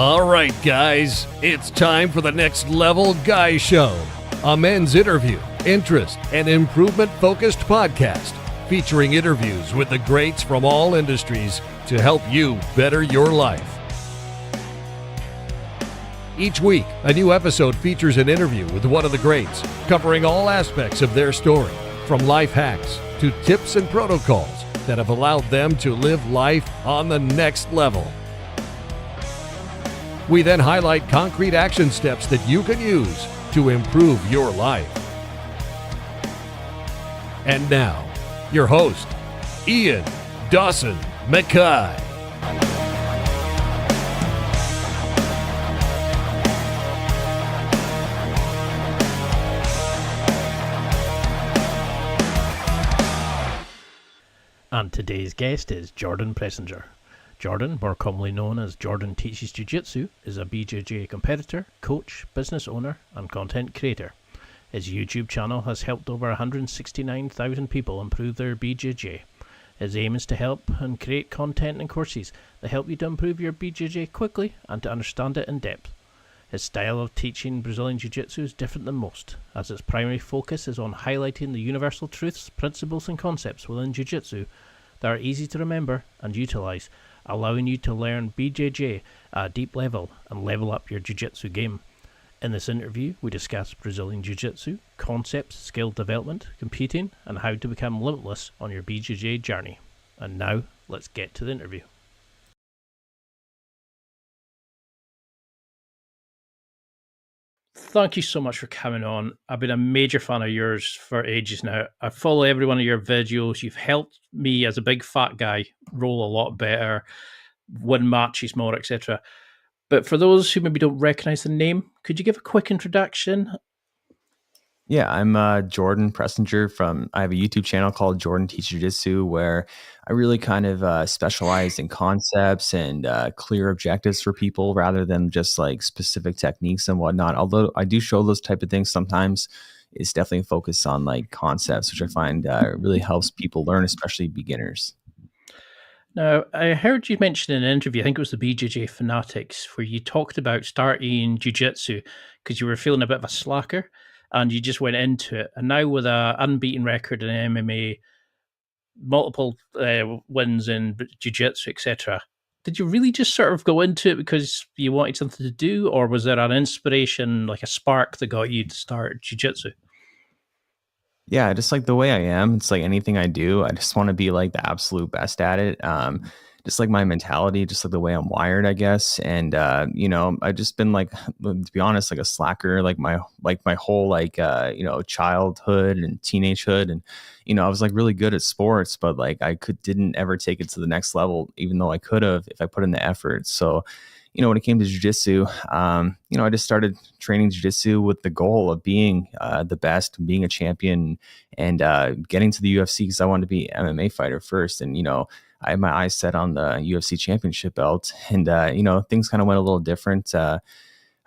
All right, guys, it's time for the Next Level Guy Show, a men's interview, interest, and improvement-focused podcast featuring interviews with the greats from all industries to help you better your life. Each week, a new episode features an interview with one of the greats, covering all aspects of their story, from life hacks to tips and protocols that have allowed them to live life on the next level. We then highlight concrete action steps that you can use to improve your life. And now, your host, Ian Dawson Mackay. And today's guest is Jordan Pressinger. Jordan, more commonly known as Jordan Teaches Jiu-Jitsu, is a BJJ competitor, coach, business owner, and content creator. His YouTube channel has helped over 169,000 people improve their BJJ. His aim is to help and create content and courses that help you to improve your BJJ quickly and to understand it in depth. His style of teaching Brazilian Jiu-Jitsu is different than most, as its primary focus is on highlighting the universal truths, principles, and concepts within Jiu-Jitsu that are easy to remember and utilize, allowing you to learn BJJ at a deep level and level up your Jiu-Jitsu game. In this interview, we discuss Brazilian Jiu-Jitsu, concepts, skill development, competing, and how to become limitless on your BJJ journey. And now, let's get to the interview. Thank you so much for coming on. I've been a major fan of yours for ages now. I follow every one of your videos. You've helped me as a big fat guy roll a lot better, win matches more, etc. But for those who maybe don't recognize the name, could you give a quick introduction? Yeah, I'm Jordan Pressinger I have a YouTube channel called Jordan Teaches Jiu-Jitsu where I really kind of specialize in concepts and clear objectives for people rather than just like specific techniques and whatnot. Although I do show those type of things sometimes, it's definitely focused on like concepts, which I find really helps people learn, especially beginners. Now, I heard you mention in an interview, I think it was the BJJ Fanatics, where you talked about starting jiu-jitsu because you were feeling a bit of a slacker and you just went into it. And now with an unbeaten record in MMA, multiple wins in jiu-jitsu, etc., did you really just sort of go into it because you wanted something to do, or was there an inspiration, like a spark that got you to start jiu-jitsu? Yeah, just like the way I am, it's like anything I do, I just want to be like the absolute best at it. Just like my mentality, just like the way I'm wired, I guess. And I've just been like, to be honest, like a slacker, like my whole childhood and teenagehood. And I was like really good at sports, but like I didn't ever take it to the next level, even though I could have if I put in the effort. So when it came to jiu-jitsu, I just started training jiu-jitsu with the goal of being the best, being a champion, and getting to the UFC because I wanted to be an MMA fighter first. And, I had my eyes set on the UFC championship belt, and, things kind of went a little different. I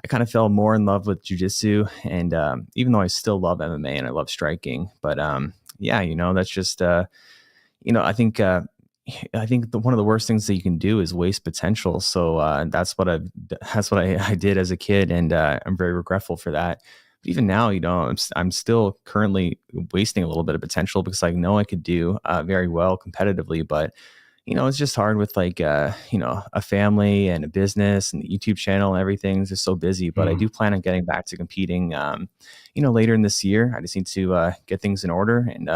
kind of fell more in love with jiu-jitsu, and even though I still love MMA and I love striking, but that's just, I think one of the worst things that you can do is waste potential. So that's what I did as a kid, and I'm very regretful for that. But even now, I'm still currently wasting a little bit of potential because I know I could do very well competitively, but it's just hard with like a family and a business and the YouTube channel and everything's just so busy. But I do plan on getting back to competing, later in this year. I just need to get things in order, and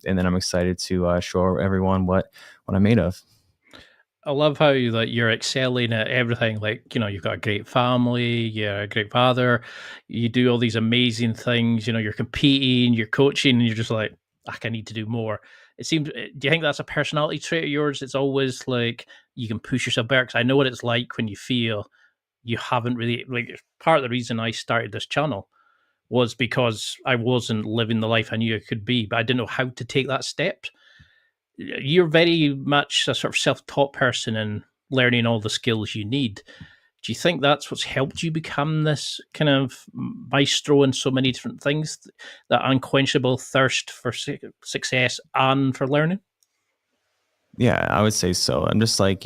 then I'm excited to show everyone what I'm made of. I love how you're excelling at everything. Like, you've got a great family, you're a great father, you do all these amazing things, you're competing, you're coaching, and you're just like, I need to do more. It seems, do you think that's a personality trait of yours? It's always like you can push yourself better, because I know what it's like when you feel you haven't really, like, part of the reason I started this channel was because I wasn't living the life I knew I could be, but I didn't know how to take that step. You're very much a sort of self-taught person and learning all the skills you need. Do you think that's what's helped you become this kind of maestro in so many different things, that unquenchable thirst for success and for learning? Yeah, I would say so. I'm just like,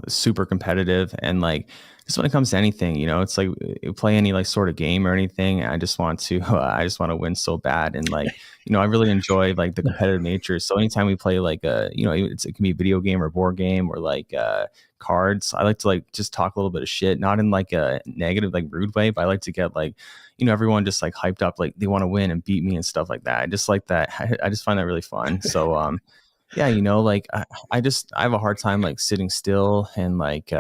super competitive, and like just when it comes to anything, it's like you play any like sort of game or anything. I just want to, I just want to win so bad. And like, I really enjoy like the competitive nature. So anytime we play like it can be a video game or board game or like cards, I like to like just talk a little bit of shit, not in like a negative, like rude way, but I like to get like, everyone just like hyped up, like they want to win and beat me and stuff like that. I just like that. I just find that really fun. So, yeah, like I have a hard time like sitting still and like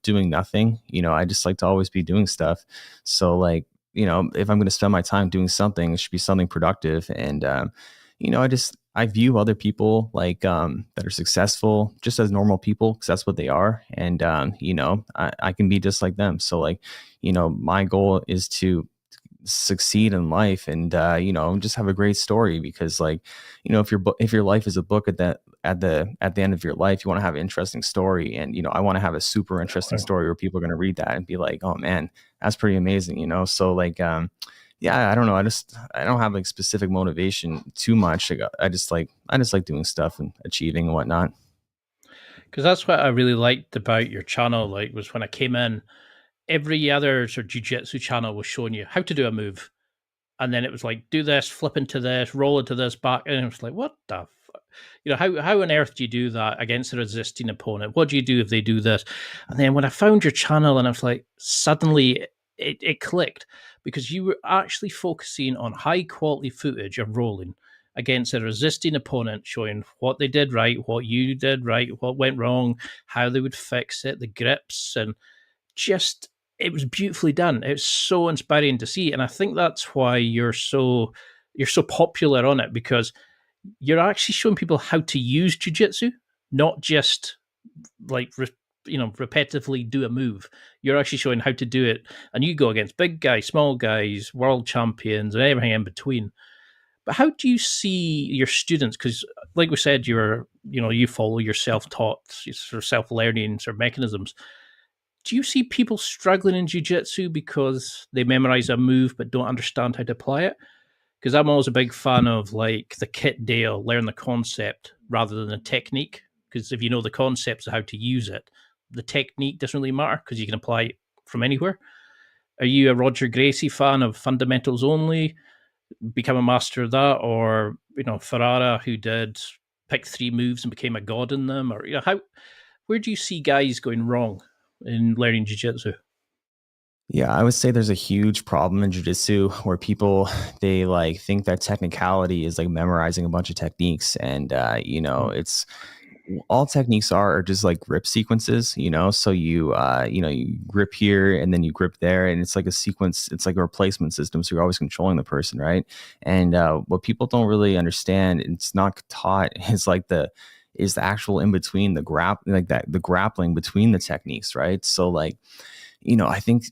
doing nothing. I just like to always be doing stuff. So like, if I'm going to spend my time doing something, it should be something productive. And I view other people like that are successful just as normal people, because that's what they are. And I can be just like them. So like, my goal is to succeed in life and just have a great story, because like if your life is a book at the end of your life, you want to have an interesting story. And I want to have a super interesting story where people are going to read that and be like, oh man, that's pretty amazing. So like yeah, I don't know, I don't have like specific motivation too much. I just like doing stuff and achieving and whatnot. Because that's what I really liked about your channel. Like, was when I came in, every other sort of jiu-jitsu channel was showing you how to do a move, and then it was like, do this, flip into this, roll into this, back, and it was like, what the how on earth do you do that against a resisting opponent? What do you do if they do this? And then when I found your channel, and I was like, suddenly it clicked, because you were actually focusing on high quality footage of rolling against a resisting opponent, showing what they did right, what you did right, what went wrong, how they would fix it, the grips, and just it was beautifully done. It's so inspiring to see, and I think that's why you're so popular on it, because you're actually showing people how to use jiu-jitsu, not just like repetitively do a move. You're actually showing how to do it, and you go against big guys, small guys, world champions, and everything in between. But how do you see your students? Because, like we said, you follow your self-taught, sort of self-learning sort of mechanisms. Do you see people struggling in jiu-jitsu because they memorize a move but don't understand how to apply it? Because I'm always a big fan of like the kit Dale, learn the concept rather than the technique. Because if you know the concepts of how to use it, the technique doesn't really matter because you can apply it from anywhere. Are you a Roger Gracie fan of fundamentals only? Become a master of that, or Ferrara, who did pick 3 moves and became a god in them, or how? Where do you see guys going wrong in learning jiu-jitsu? Yeah, I would say there's a huge problem in jiu-jitsu where people they like think that technicality is like memorizing a bunch of techniques, and it's all techniques are just like grip sequences. So you grip here and then you grip there, and it's like a sequence. It's like a replacement system, so you're always controlling the person, right? And what people don't really understand, it's not taught, is the actual in between the grappling between the techniques, right? So like I think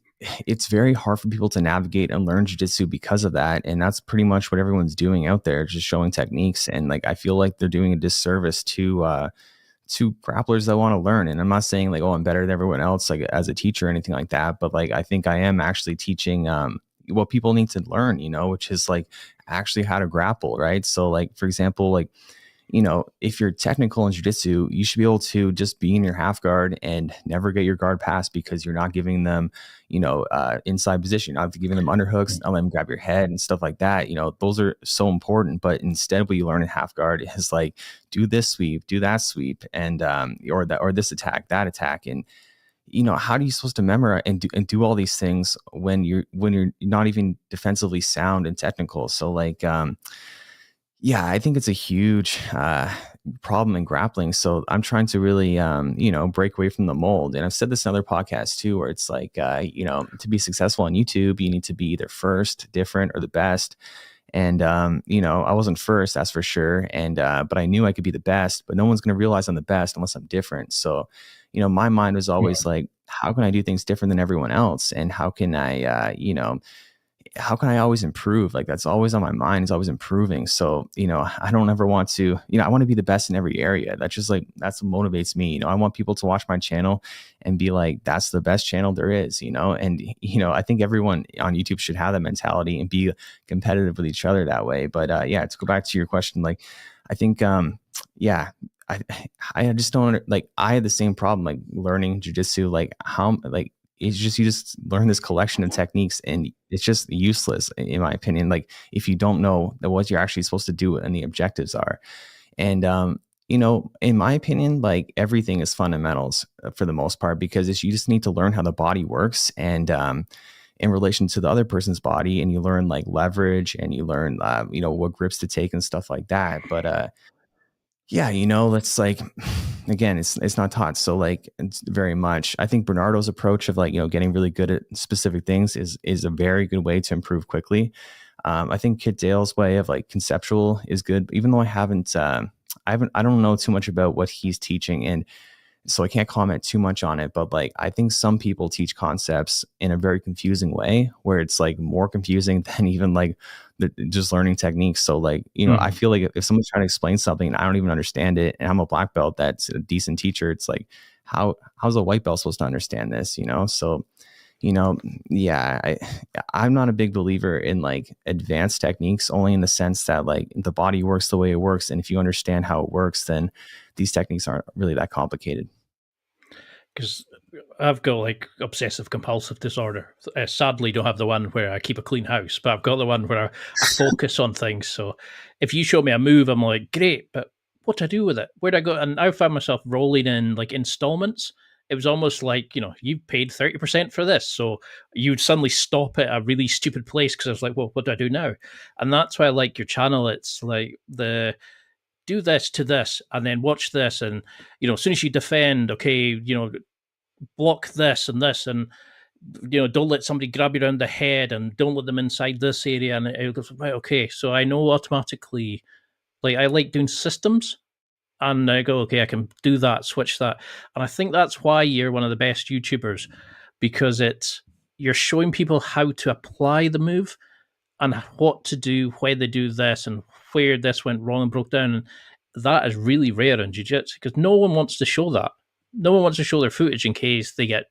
it's very hard for people to navigate and learn jiu-jitsu because of that. And that's pretty much what everyone's doing out there, just showing techniques. And like, I feel like they're doing a disservice to grapplers that want to learn. And I'm not saying like, oh, I'm better than everyone else, like as a teacher or anything like that. But like, I think I am actually teaching what people need to learn, which is like actually how to grapple. Right. So like, for example, like, if you're technical in jiu-jitsu, you should be able to just be in your half guard and never get your guard passed, because you're not giving them, inside position. You're not giving them underhooks, not let them grab your head and stuff like that. Those are so important. But instead, what you learn in half guard is like, do this sweep, do that sweep, and or this attack, that attack. And how are you supposed to memorize and do all these things when you're not even defensively sound and technical? So like yeah, I think it's a huge problem in grappling. So I'm trying to really, break away from the mold. And I've said this in other podcasts too, where it's like, to be successful on YouTube, you need to be either first, different, or the best. And, I wasn't first, that's for sure. And, but I knew I could be the best, but no one's going to realize I'm the best unless I'm different. So, my mind was always like, how can I do things different than everyone else? And how can I always improve? Like that's always on my mind, is always improving. So, I don't ever want to, I want to be the best in every area. That's just like, that's what motivates me. I want people to watch my channel and be like, that's the best channel there is, and, I think everyone on YouTube should have that mentality and be competitive with each other that way. But yeah, to go back to your question, like, I think, yeah, I just don't like, I had the same problem, like learning jujitsu, like how, like it's just, you just learn this collection of techniques, and it's just useless in my opinion. Like if you don't know what you're actually supposed to do and the objectives are. And, in my opinion, like everything is fundamentals for the most part, because you just need to learn how the body works, and, in relation to the other person's body, and you learn like leverage, and you learn, what grips to take and stuff like that. But, yeah, that's like, again, it's not taught. So like, it's very much, I think Bernardo's approach of like, getting really good at specific things is a very good way to improve quickly. I think Kit Dale's way of like conceptual is good, even though I don't know too much about what he's teaching, and so I can't comment too much on it. But like, I think some people teach concepts in a very confusing way, where it's like more confusing than even like just learning techniques. So like, I feel like if someone's trying to explain something and I don't even understand it, and I'm a black belt that's a decent teacher, it's like, how's a white belt supposed to understand this? So, yeah, I'm not a big believer in like advanced techniques, only in the sense that like the body works the way it works. And if you understand how it works, then these techniques aren't really that complicated. Because I've got like obsessive compulsive disorder. Sadly, don't have the one where I keep a clean house, but I've got the one where I focus on things. So if you show me a move, I'm like, great, but what do I do with it? Where do I go? And I found myself rolling in like installments. It was almost like, you paid 30% for this. So you'd suddenly stop at a really stupid place, because I was like, well, what do I do now? And that's why I like your channel. It's like do this to this, and then watch this. And, as soon as you defend, okay, block this and this, and, don't let somebody grab you around the head, and don't let them inside this area. And it goes, right, okay. So I know automatically, like, I like doing systems. And I go, okay, I can do that, switch that. And I think that's why you're one of the best YouTubers, because you're showing people how to apply the move, and what to do when they do this, and where this went wrong and broke down. And that is really rare in jiu-jitsu, because no one wants to show that. No one wants to show their footage in case they get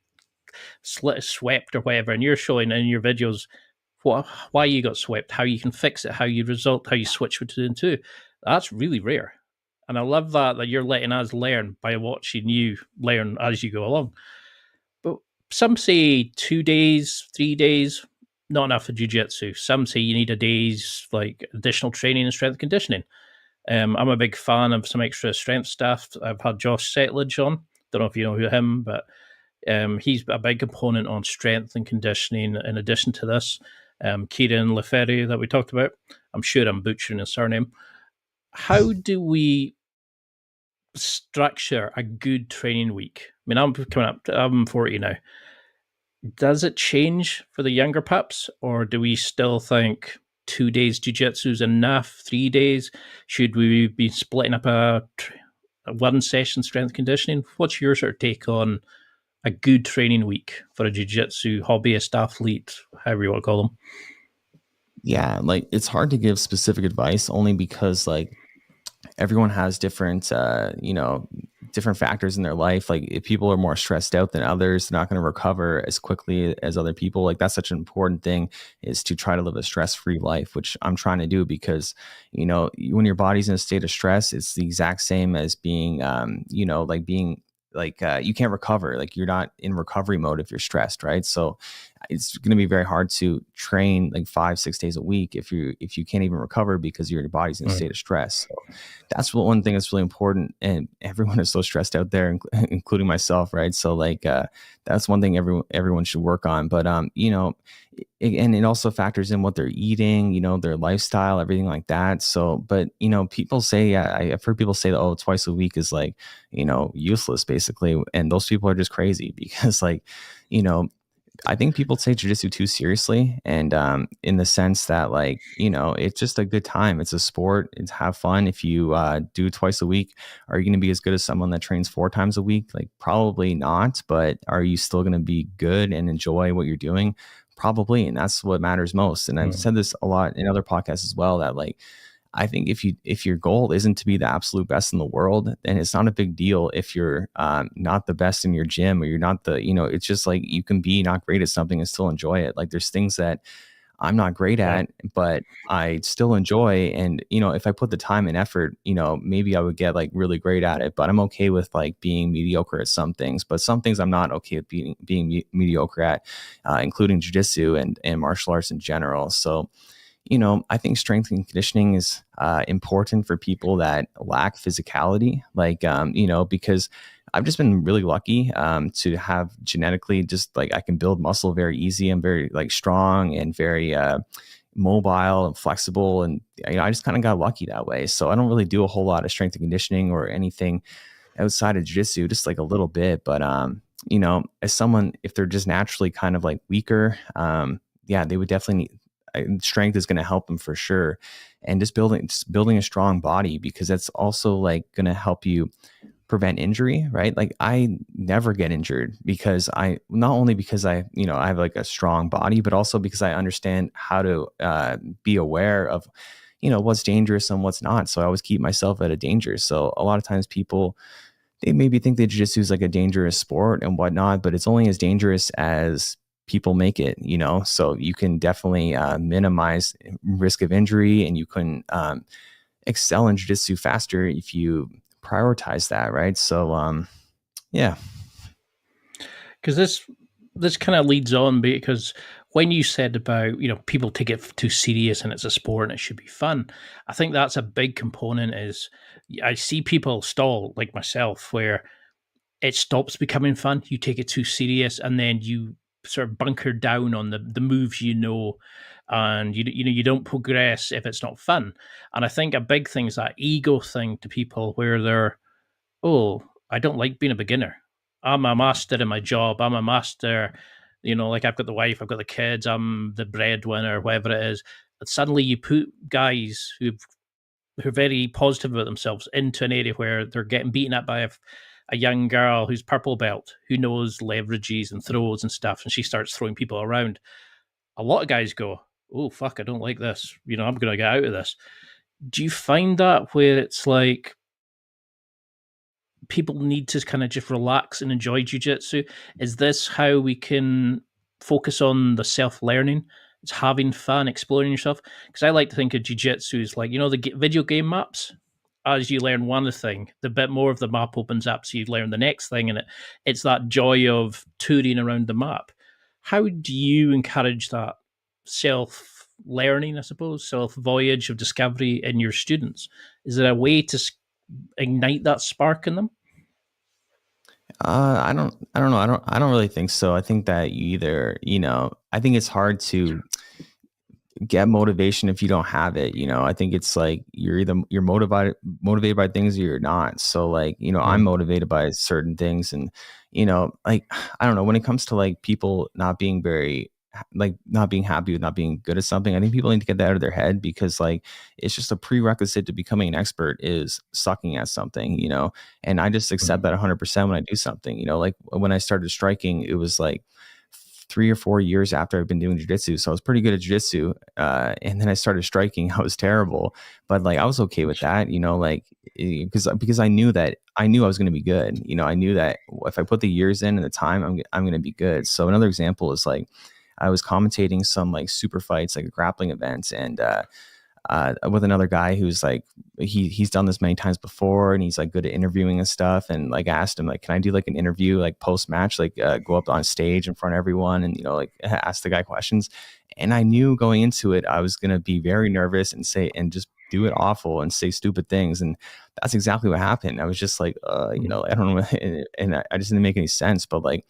swept or whatever. And you're showing in your videos why you got swept, how you can fix it, how you switch between the two. That's really rare. And I love that you're letting us learn by watching you learn as you go along. But some say 2 days, 3 days, not enough for jiu-jitsu. Some say you need a day's like additional training and strength conditioning. I'm a big fan of some extra strength stuff. I've had Josh Settlage on. Don't know if you know him, but he's a big component on strength and conditioning in addition to this. Kieran Leferi that we talked about. I'm sure I'm butchering his surname. How do we structure a good training week? I mean, I'm 40 now. Does it change for the younger pups, or do we still think 2 days jiu-jitsu is enough? 3 days? Should we be splitting up a one session strength conditioning? What's your sort of take on a good training week for a jiu-jitsu hobbyist athlete, however you want to call them? Yeah, like it's hard to give specific advice, only because like everyone has different, different factors in their life. Like if people are more stressed out than others, they're not going to recover as quickly as other people. Like that's such an important thing, is to try to live a stress-free life, which I'm trying to do, because, when your body's in a state of stress, it's the exact same as being, you can't recover. Like you're not in recovery mode if you're stressed, right? So it's going to be very hard to train like 5-6 days a week if you can't even recover because your body's in a state of stress. So that's one thing that's really important, and everyone is so stressed out there, including myself, right? So like that's one thing everyone should work on. But and it also factors in what they're eating, their lifestyle, everything like that. So, but people say, I've heard people say that, oh, twice a week is like, useless basically, and those people are just crazy, because like, I think people take jiu-jitsu too seriously, and in the sense that like, it's just a good time. It's a sport. It's have fun. If you do twice a week, are you going to be as good as someone that trains 4 times a week? Like probably not, but are you still going to be good and enjoy what you're doing? Probably. And that's what matters most. And I've said this a lot in other podcasts as well, that like, I think if your goal isn't to be the absolute best in the world, then it's not a big deal if you're not the best in your gym, or you're not it's just like you can be not great at something and still enjoy it. Like there's things that I'm not great Yeah. at, but I still enjoy. And, if I put the time and effort, maybe I would get like really great at it, but I'm okay with like being mediocre at some things, but some things I'm not okay with being mediocre at, including jujitsu and martial arts in general. So, I think strength and conditioning is important for people that lack physicality, like, because I've just been really lucky to have genetically just like I can build muscle very easy. I'm very like strong and very mobile and flexible. And, I just kind of got lucky that way. So I don't really do a whole lot of strength and conditioning or anything outside of jiu-jitsu, just like a little bit. But, as someone, if they're just naturally kind of like weaker, yeah, they would definitely need strength is going to help them for sure. And just building a strong body, because that's also like going to help you prevent injury, right? Like I never get injured because not only because I have like a strong body, but also because I understand how to be aware of, what's dangerous and what's not. So I always keep myself out of danger. So a lot of times people, they maybe think that jiu-jitsu is like a dangerous sport and whatnot, but it's only as dangerous as people make it, so you can definitely minimize risk of injury, and you can excel in jiu-jitsu faster if you prioritize that, right? So yeah. Because this kind of leads on, because when you said about people take it too serious and it's a sport and it should be fun, I think that's a big component. Is I see people stall like myself where it stops becoming fun. You take it too serious, and then you sort of bunker down on the moves, and you don't progress if it's not fun. And I think a big thing is that ego thing to people where they're, oh, I don't like being a beginner. I'm a master in my job. I'm a master, like I've got the wife, I've got the kids, I'm the breadwinner, whatever it is. And suddenly you put guys who are very positive about themselves into an area where they're getting beaten up by a young girl who's purple belt, who knows leverages and throws and stuff, and she starts throwing people around. A lot of guys go, oh, fuck, I don't like this. I'm going to get out of this. Do you find that where it's like people need to kind of just relax and enjoy jujitsu? Is this how we can focus on the self-learning? It's having fun, exploring yourself. Because I like to think of jujitsu as like, the video game maps. As you learn one thing, the bit more of the map opens up, so you learn the next thing, and it's that joy of touring around the map. How do you encourage that self learning, I suppose, self voyage of discovery in your students? Is there a way to ignite that spark in them? I don't know. I don't really think so. I think that you either, I think it's hard to get motivation if you don't have it. I think it's like you're motivated by things or you're not. So like, I'm Mm. motivated by certain things, and like I don't know, when it comes to like people not being not being happy with not being good at something, I think people need to get that out of their head, because like it's just a prerequisite to becoming an expert is sucking at something, and I just accept Mm. that 100% when I do something. Like when I started striking, it was like 3 or 4 years after I've been doing jiu-jitsu. So I was pretty good at jiu-jitsu. And then I started striking. I was terrible, but like I was okay with that, like because I knew I was going to be good. I knew that if I put the years in and the time, I'm going to be good. So another example is like I was commentating some like super fights, like a grappling event, and with another guy who's like he's done this many times before, and he's like good at interviewing and stuff. And like I asked him like, can I do like an interview like post match, like go up on stage in front of everyone and like ask the guy questions. And I knew going into it I was gonna be very nervous and just do it awful and say stupid things, and that's exactly what happened. I was just like I don't know, and I just didn't make any sense, but like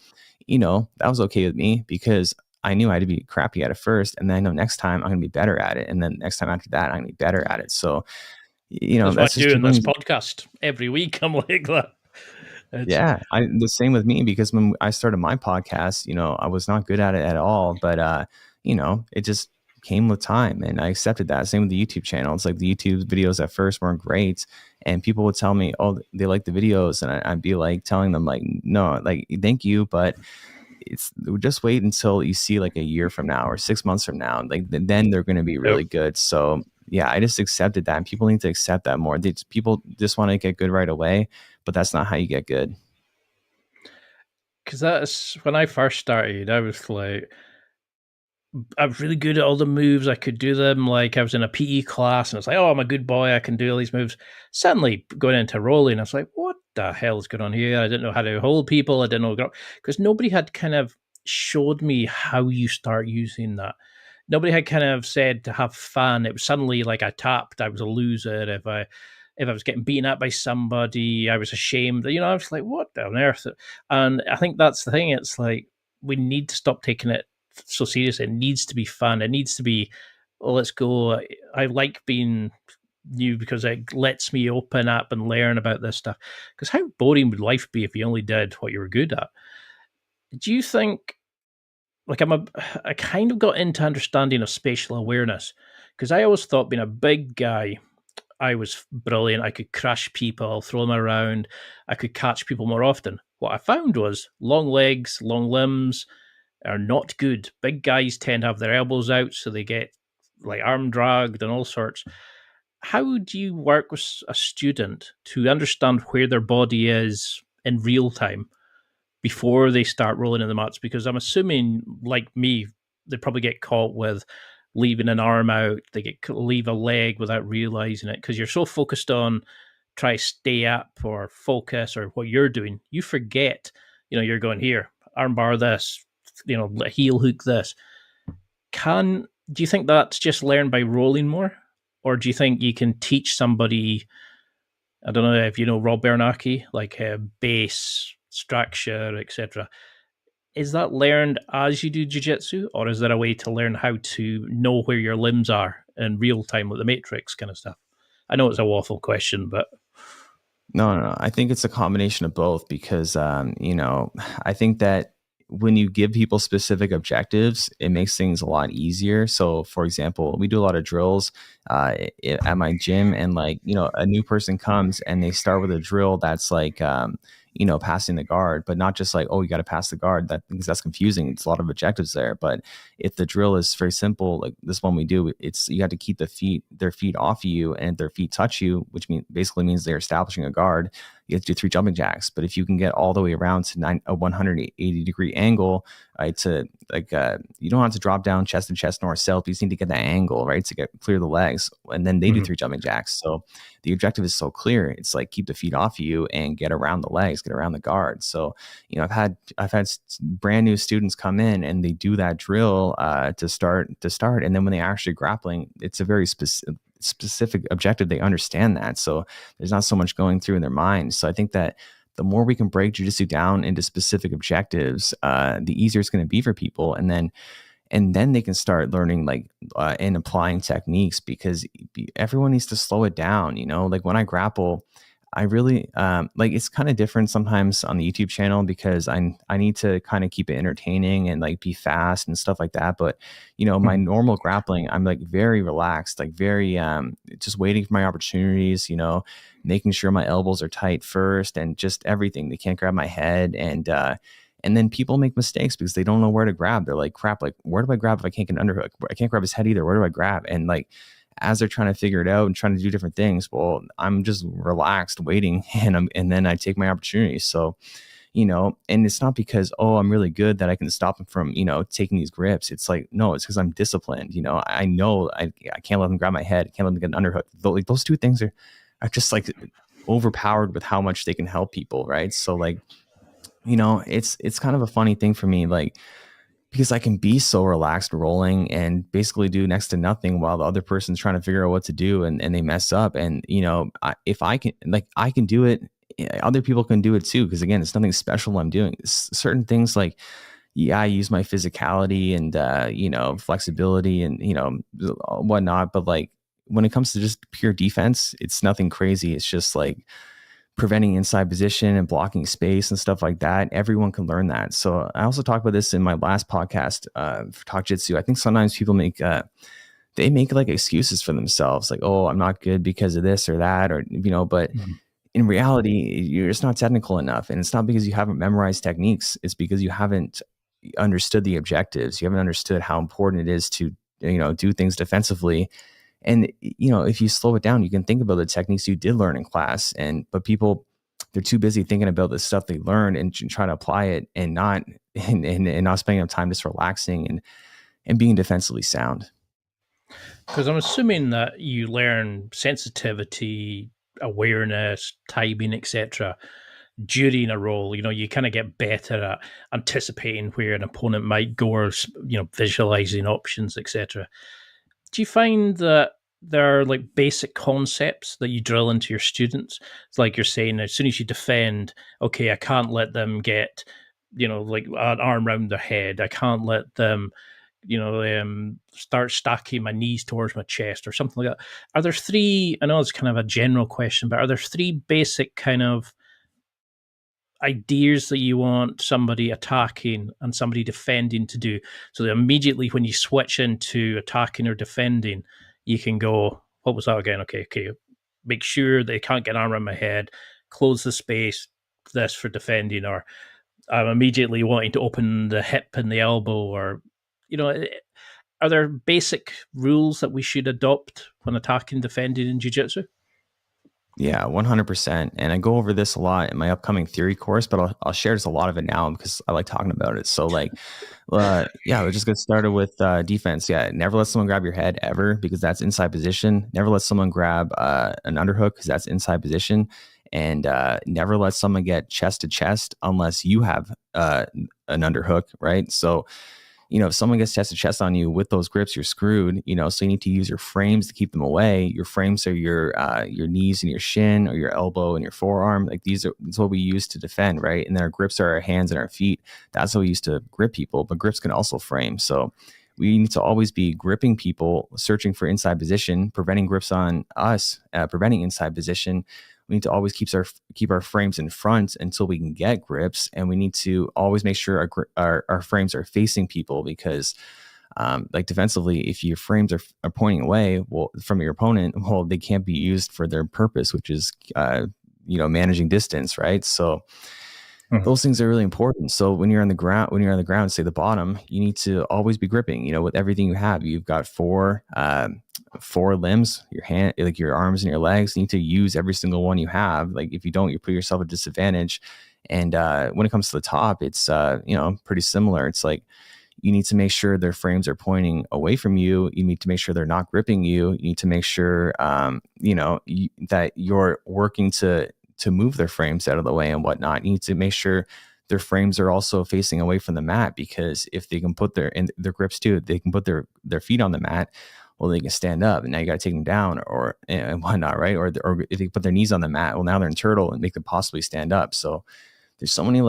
that was okay with me, because I knew I had to be crappy at it first, and then I know next time I'm going to be better at it, and then next time after that I'm going to be better at it. So, That's what that's I just do in people this need. podcast every week. I'm like that. It's Yeah, the same with me, because when I started my podcast, I was not good at it at all, but it just came with time, and I accepted that. Same with the YouTube channel. It's like the YouTube videos at first weren't great, and people would tell me, "Oh, they like the videos," and I'd be like telling them like, "No, like thank you, but." It's just wait until you see like a year from now or 6 months from now, like then they're going to be yep. really good. So yeah, I just accepted that, and people need to accept that more. People just want to get good right away, but that's not how you get good. Because that's when I first started. I was like, I was really good at all the moves. I could do them. Like I was in a PE class, and it's like, oh, I'm a good boy. I can do all these moves. Suddenly going into rolling, I was like, what the hell is going on here? I didn't know how to hold people. I didn't know, because nobody had kind of showed me how you start using that. Nobody had kind of said to have fun. It was suddenly like I tapped. I was a loser. If I was getting beaten up by somebody, I was ashamed. I was like, what on earth? And I think that's the thing. It's like we need to stop taking it so serious. It needs to be fun. It needs to be, oh, let's go. I like being new because it lets me open up and learn about this stuff. Because how boring would life be if you only did what you were good at? Do you think, like, I kind of got into understanding of spatial awareness because I always thought being a big guy, I was brilliant. I could crush people, throw them around. I could catch people more often. What I found was long legs, long limbs, are not good. Big guys tend to have their elbows out, so they get like arm dragged and all sorts. How do you work with a student to understand where their body is in real time before they start rolling in the mats? Because I'm assuming, like me, they probably get caught with leaving an arm out, leave a leg without realizing it because you're so focused on try to stay up or focus or what you're doing, you forget, you're going here, armbar this, heel hook this. Do you think that's just learned by rolling more? Or do you think you can teach somebody, I don't know if you know Rob Bernanke, like base, structure, etc. Is that learned as you do jiu-jitsu, or is there a way to learn how to know where your limbs are in real time with the Matrix kind of stuff? I know it's a waffle question, but No. I think it's a combination of both because, I think that when you give people specific objectives, it makes things a lot easier. So, for example, we do a lot of drills at my gym, and a new person comes and they start with a drill that's like, passing the guard, but not just like, oh, you got to pass the guard. Because that's confusing. It's a lot of objectives there. But if the drill is very simple, like this one we do, it's you got to keep their feet off you, and if their feet touch you, which basically means they're establishing a guard. You have to do 3 jumping jacks. But if you can get all the way around to a 180-degree angle, right, to you don't have to drop down chest to chest north south. You just need to get that angle, right, to clear the legs, and then they do 3 jumping jacks. So the objective is so clear. It's like keep the feet off you and get around the legs, get around the guard. So I've had brand new students come in and they do that drill to start, and then when they actually grappling, it's a very specific objective. They understand that, so there's not so much going through in their mind. So I think that the more we can break jiu-jitsu down into specific objectives, the easier it's going to be for people, and then they can start learning and applying techniques, because everyone needs to slow it down. Like when I grapple, I really it's kind of different sometimes on the YouTube channel because I need to kind of keep it entertaining and be fast and stuff like that. But my normal grappling, I'm very relaxed, very just waiting for my opportunities, making sure my elbows are tight first, and just everything. They can't grab my head, and then people make mistakes because they don't know where to grab. They're like, crap, where do I grab if I can't get an underhook? I can't grab his head either. Where do I grab? And as they're trying to figure it out and trying to do different things, well, I'm just relaxed waiting, and then I take my opportunities. So, and it's not because, oh, I'm really good that I can stop them from, taking these grips. It's like, no, it's because I'm disciplined. I know I can't let them grab my head. I can't let them get an underhook. Those two things are just overpowered with how much they can help people. Right. So it's kind of a funny thing for me, because I can be so relaxed rolling and basically do next to nothing while the other person's trying to figure out what to do, and they mess up. And, if I can do it, other people can do it too. Because again, it's nothing special I'm doing. Certain things I use my physicality and, flexibility and, whatnot. But when it comes to just pure defense, it's nothing crazy. It's just preventing inside position and blocking space and stuff like that. Everyone can learn that. So I also talked about this in my last podcast for Talk Jitsu. I think sometimes people make excuses for themselves, oh, I'm not good because of this or that, or but in reality, you're just not technical enough. And it's not because you haven't memorized techniques. It's because you haven't understood the objectives. You haven't understood how important it is to do things defensively. And, if you slow it down, you can think about the techniques you did learn in class. But people, they're too busy thinking about the stuff they learned and trying to apply it, and not spending time just relaxing and being defensively sound. Because I'm assuming that you learn sensitivity, awareness, timing, etc. during a role. You kind of get better at anticipating where an opponent might go, or visualizing options, etc. Do you find that there are like basic concepts that you drill into your students? It's like you're saying, as soon as you defend, okay, I can't let them get, like an arm around their head. I can't let them, start stacking my knees towards my chest or something like that. Are there three? I know it's kind of a general question, but are there three basic kind of ideas that you want somebody attacking and somebody defending to do, so that immediately when you switch into attacking or defending, you can go, what was that again? Okay, make sure they can't get an arm around my head, close the space, this for defending, or I'm immediately wanting to open the hip and the elbow, or are there basic rules that we should adopt when attacking, defending in jiu-jitsu? Yeah, 100%. And I go over this a lot in my upcoming theory course, but I'll share just a lot of it now because I like talking about it. So yeah, we'll just get started with defense. Yeah, never let someone grab your head ever, because that's inside position. Never let someone grab an underhook, because that's inside position. And never let someone get chest to chest unless you have an underhook, right? So if someone gets chest to chest on you with those grips, you're screwed. So you need to use your frames to keep them away. Your frames are your knees and your shin, or your elbow and your forearm. Like that's what we use to defend, right? And then our grips are our hands and our feet. That's what we use to grip people. But grips can also frame. So we need to always be gripping people, searching for inside position, preventing grips on us, preventing inside position. We need to always keep our frames in front until we can get grips, and we need to always make sure our frames are facing people, because like defensively, if your frames are pointing away from your opponent, they can't be used for their purpose, which is managing distance, right? So those things are really important. So when you're on the ground, say the bottom, you need to always be gripping, with everything you have. You've got four limbs, your hand, like your arms and your legs. You need to use every single one you have. Like if you don't, you put yourself at a disadvantage. And when it comes to the top, it's pretty similar. It's like you need to make sure their frames are pointing away from you. You need to make sure they're not gripping you. You need to make sure that you're working to move their frames out of the way and whatnot. You need to make sure their frames are also facing away from the mat, because if they can put their grips too, they can put their feet on the mat, well, they can stand up, and now you got to take them down and whatnot, right? Or if they put their knees on the mat, well, now they're in turtle and they could possibly stand up. So there's so many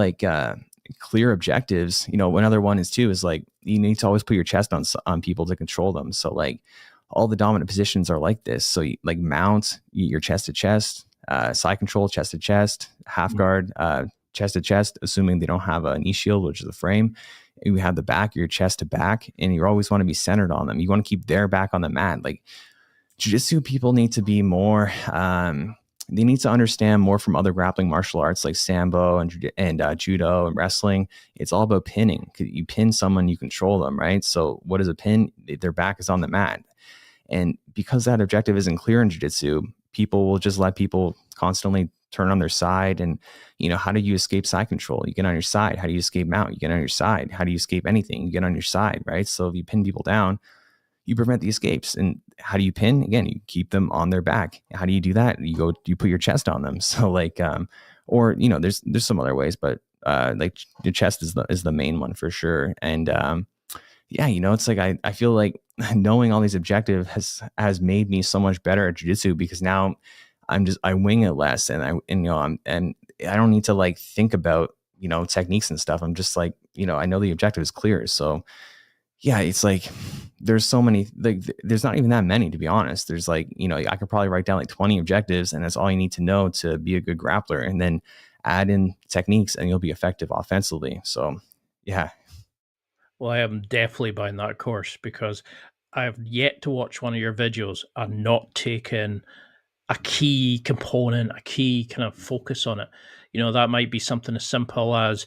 clear objectives. Another one is like you need to always put your chest on people to control them. So like all the dominant positions are like this. So like mount, your chest to chest, side control, chest to chest, half guard, chest to chest, assuming they don't have a knee shield, which is a frame. You have the back, your chest to back, and you always want to be centered on them. You want to keep their back on the mat. Like jiu-jitsu people need to be more, they need to understand more from other grappling martial arts like Sambo and judo and wrestling. It's all about pinning. You pin someone, you control them, right? So what is a pin? Their back is on the mat. And because that objective isn't clear in jiu-jitsu, people will just let people constantly turn on their side. And, how do you escape side control? You get on your side. How do you escape mount? You get on your side. How do you escape anything? You get on your side, right? So if you pin people down, you prevent the escapes. And how do you pin? Again, you keep them on their back. How do you do that? You put your chest on them. So there's some other ways, but like your chest is the main one for sure. And it's like I feel like knowing all these objectives has made me so much better at jiu-jitsu, because now I wing it less, and I don't need to like think about techniques and stuff. I'm just like I know the objective is clear. So yeah, it's like there's so many, like there's not even that many, to be honest. There's like I could probably write down like 20 objectives, and that's all you need to know to be a good grappler, and then add in techniques and you'll be effective offensively. So yeah. Well, I am definitely buying that course, because I've yet to watch one of your videos and not taken a key component, a key kind of focus on it. That might be something as simple as,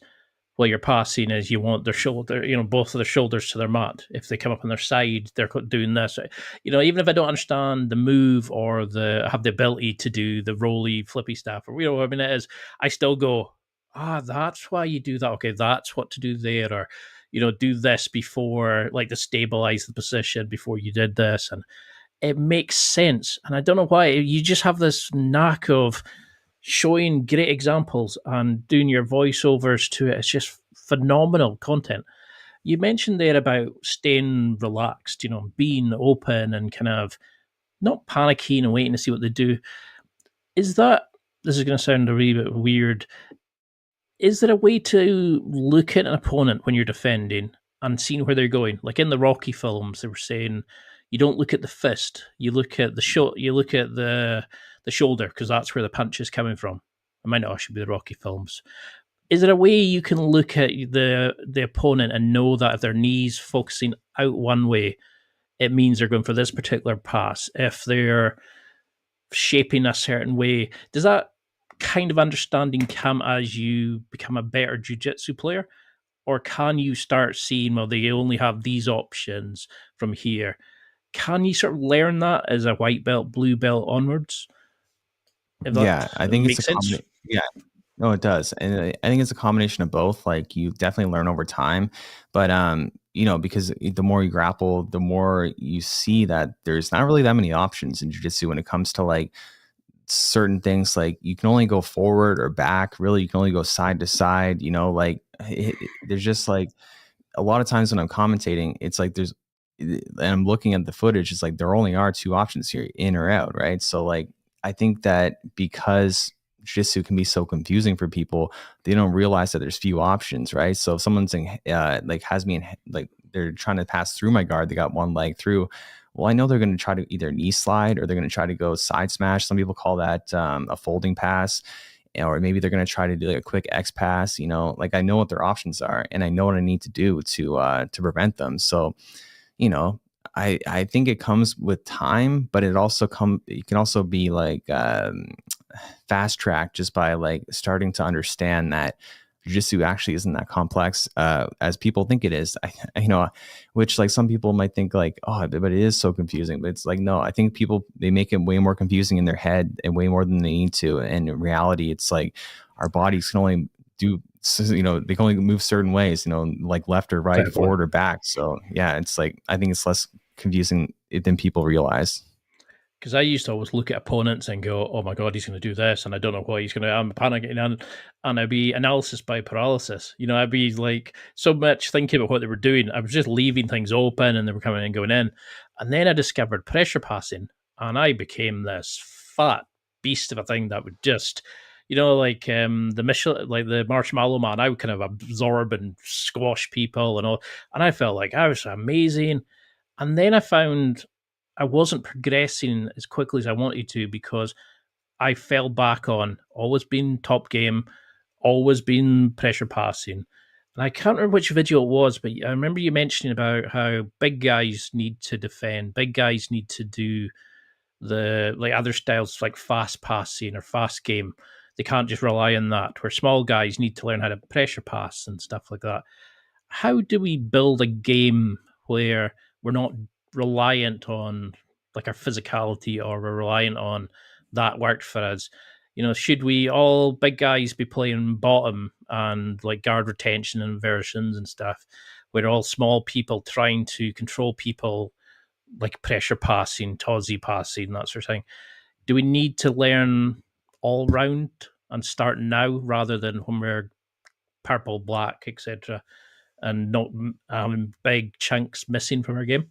well, you're passing is you want their shoulder, both of their shoulders to their mat. If they come up on their side, they're doing this. Even if I don't understand the move or have the ability to do the rolly, flippy stuff, or what I mean it is, I still go, that's why you do that. Okay, that's what to do there. Or do this before, like to stabilize the position before you did this. And it makes sense. And I don't know why. You just have this knack of showing great examples and doing your voiceovers to it. It's just phenomenal content. You mentioned there about staying relaxed, being open and kind of not panicking and waiting to see what they do. Is that, this is going to sound a wee bit weird, is there a way to look at an opponent when you're defending and seeing where they're going? Like in the Rocky films, they were saying you don't look at the fist, you look at you look at the shoulder, because that's where the punch is coming from. It might not actually be the Rocky films. Is there a way you can look at the opponent and know that if their knees focusing out one way, it means they're going for this particular pass? If they're shaping a certain way, does that kind of understanding come as you become a better jiu-jitsu player? Or can you start seeing, well, they only have these options from here? Can you sort of learn that as a white belt, blue belt onwards? If Yeah, that I think it's a makes sense. combination. Yeah, no, it does, and I think it's a combination of both. Like you definitely learn over time, but because the more you grapple, the more you see that there's not really that many options in jiu-jitsu when it comes to like certain things. Like you can only go forward or back. Really, you can only go side to side. Like there's just like a lot of times when I'm commentating, it's like and I'm looking at the footage, it's like there only are two options here, in or out, right? So like I think that because jiu-jitsu can be so confusing for people, they don't realize that there's few options, right? So if someone's like has me in, like they're trying to pass through my guard, they got one leg through. Well, I know they're going to try to either knee slide or they're going to try to go side smash. Some people call that a folding pass, or maybe they're going to try to do like a quick X pass. Like I know what their options are, and I know what I need to do to prevent them. So, I think it comes with time, but it can also be like fast track just by like starting to understand that jiu-jitsu actually isn't that complex as people think it is. Which like some people might think like, oh, but it is so confusing. But it's like, no, I think they make it way more confusing in their head and way more than they need to. And in reality, it's like our bodies can only do, they can only move certain ways, like left or right, Exactly. forward or back. So yeah, it's like, I think it's less confusing than people realize. Because I used to always look at opponents and go, "Oh my god, he's going to do this," and I don't know what he's going to. I'm panicking, and I'd be analysis by paralysis. I'd be like so much thinking about what they were doing. I was just leaving things open, and they were coming and going in. And then I discovered pressure passing, and I became this fat beast of a thing that would just, like the Marshmallow Man. I would kind of absorb and squash people and all, and I felt like I was amazing. And then I found I wasn't progressing as quickly as I wanted to because I fell back on always being top game, always being pressure passing. And I can't remember which video it was, but I remember you mentioning about how big guys need to defend, big guys need to do the like other styles like fast passing or fast game. They can't just rely on that. Where small guys need to learn how to pressure pass and stuff like that. How do we build a game where we're not reliant on like our physicality, or we're reliant on that worked for us? Should we all big guys be playing bottom and like guard retention and inversions and stuff? We're all small people trying to control people like pressure passing, tozzy passing, that sort of thing. Do we need to learn all round and start now rather than when we're purple, black, etc., and not having big chunks missing from our game?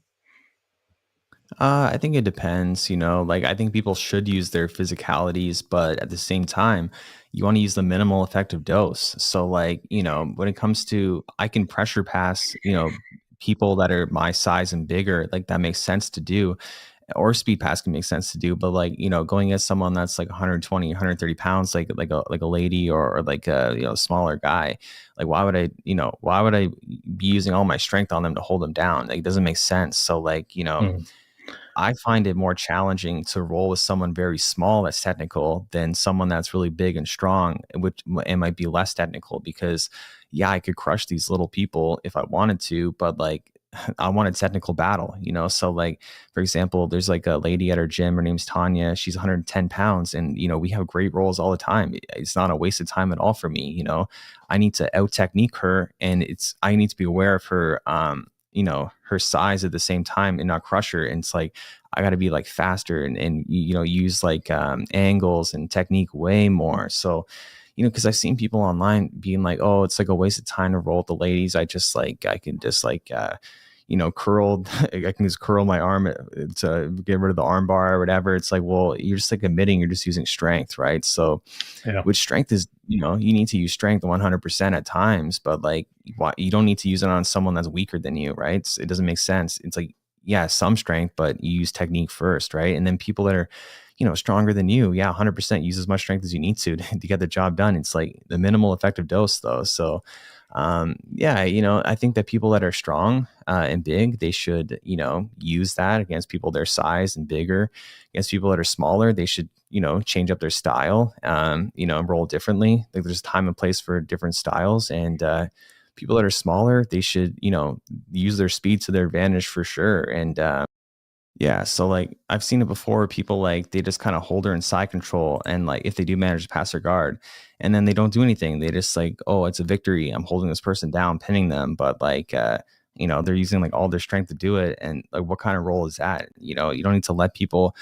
I think it depends, like I think people should use their physicalities, but at the same time, you want to use the minimal effective dose. So like, when it comes to, I can pressure pass, people that are my size and bigger, like that makes sense to do, or speed pass can make sense to do. But like, going as someone that's like 120, 130 pounds, like a lady or like a, smaller guy, like why would I be using all my strength on them to hold them down? Like, it doesn't make sense. So like, I find it more challenging to roll with someone very small that's technical than someone that's really big and strong, which it might be less technical because, yeah, I could crush these little people if I wanted to, but like I want a technical battle, So like, for example, there's like a lady at our gym. Her name's Tanya. She's 110 pounds, and we have great rolls all the time. It's not a waste of time at all for me. I need to out technique her, and I need to be aware of her, her size at the same time and not crush her. And it's like, I got to be like faster and use like angles and technique way more. So, because I've seen people online being like, oh, it's like a waste of time to roll with the ladies. I can just like, curl, I can just curl my arm to get rid of the arm bar or whatever. It's like, well, you're just like admitting you're just using strength, right? So, which strength is, you need to use strength 100% at times, but like, you don't need to use it on someone that's weaker than you, right? It doesn't make sense. It's like, yeah, some strength, but you use technique first, right? And then people that are, stronger than you, 100% use as much strength as you need to get the job done. It's like the minimal effective dose though. So, I think that people that are strong and big, they should, use that against people their size and bigger. Against people that are smaller, they should, change up their style, roll differently. Like there's time and place for different styles, and people that are smaller, they should, use their speed to their advantage for sure. And so like I've seen it before. People like they just kind of hold her in side control, and like if they do manage to pass her guard, and then they don't do anything, they just like, oh, it's a victory. I'm holding this person down, pinning them, but like they're using like all their strength to do it, and like what kind of role is that? You don't need to let people,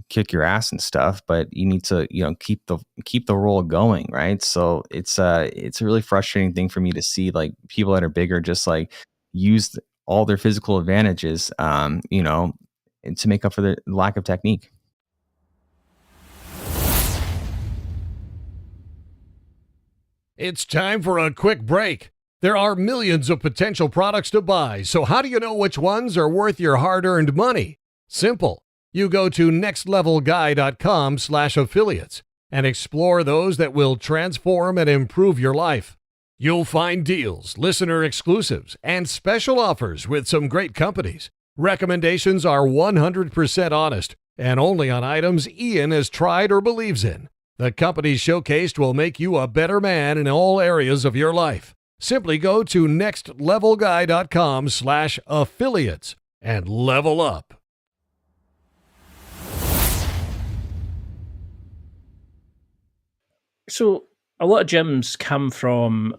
kick your ass and stuff, but you need to keep the role going, right? So it's a really frustrating thing for me to see like people that are bigger just like use all their physical advantages, and to make up for the lack of technique. It's time for a quick break. There are millions of potential products to buy, so how do you know which ones are worth your hard-earned money? Simple. You go to nextlevelguy.com/affiliates and explore those that will transform and improve your life. You'll find deals, listener exclusives, and special offers with some great companies. Recommendations are 100% honest and only on items Ian has tried or believes in. The companies showcased will make you a better man in all areas of your life. Simply go to nextlevelguy.com/affiliates and level up. So a lot of gyms come from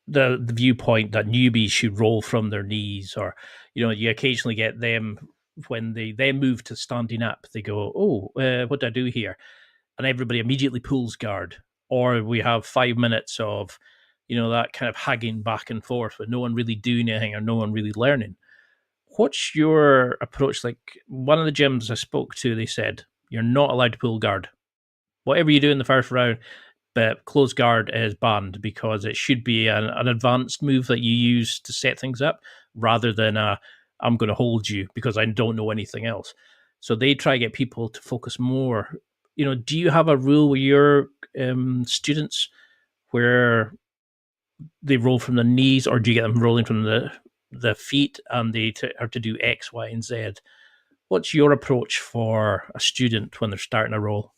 the viewpoint that newbies should roll from their knees, or you occasionally get them when they then move to standing up, they go, oh, what do I do here? And everybody immediately pulls guard, or we have 5 minutes of that kind of hagging back and forth with no one really doing anything or no one really learning. What's your approach? Like one of the gyms I spoke to, they said you're not allowed to pull guard. Whatever you do in the first round, but close guard is banned, because it should be an advanced move that you use to set things up, rather than I'm going to hold you because I don't know anything else. So they try to get people to focus more. Do you have a rule with your students where they roll from the knees, or do you get them rolling from the feet and they are to do X, Y, and Z? What's your approach for a student when they're starting a roll?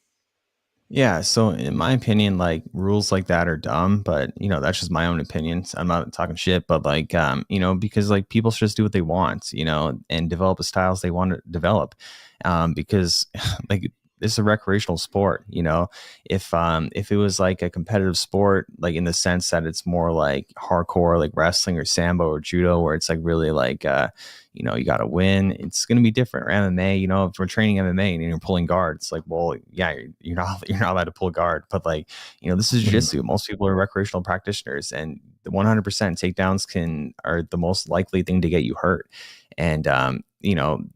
Yeah, so in my opinion, like rules like that are dumb, but that's just my own opinion. I'm not talking shit, but like because like people should just do what they want, and develop the styles they want to develop. Because like it's a recreational sport, if it was like a competitive sport, like in the sense that it's more like hardcore, like wrestling or sambo or judo, where it's like really like you got to win, it's going to be different. Or MMA, if we're training MMA and you're pulling guard, it's like, well, yeah, you're not allowed to pull guard. But like, this is jiu-jitsu. Most people are recreational practitioners, and the 100% takedowns are the most likely thing to get you hurt. And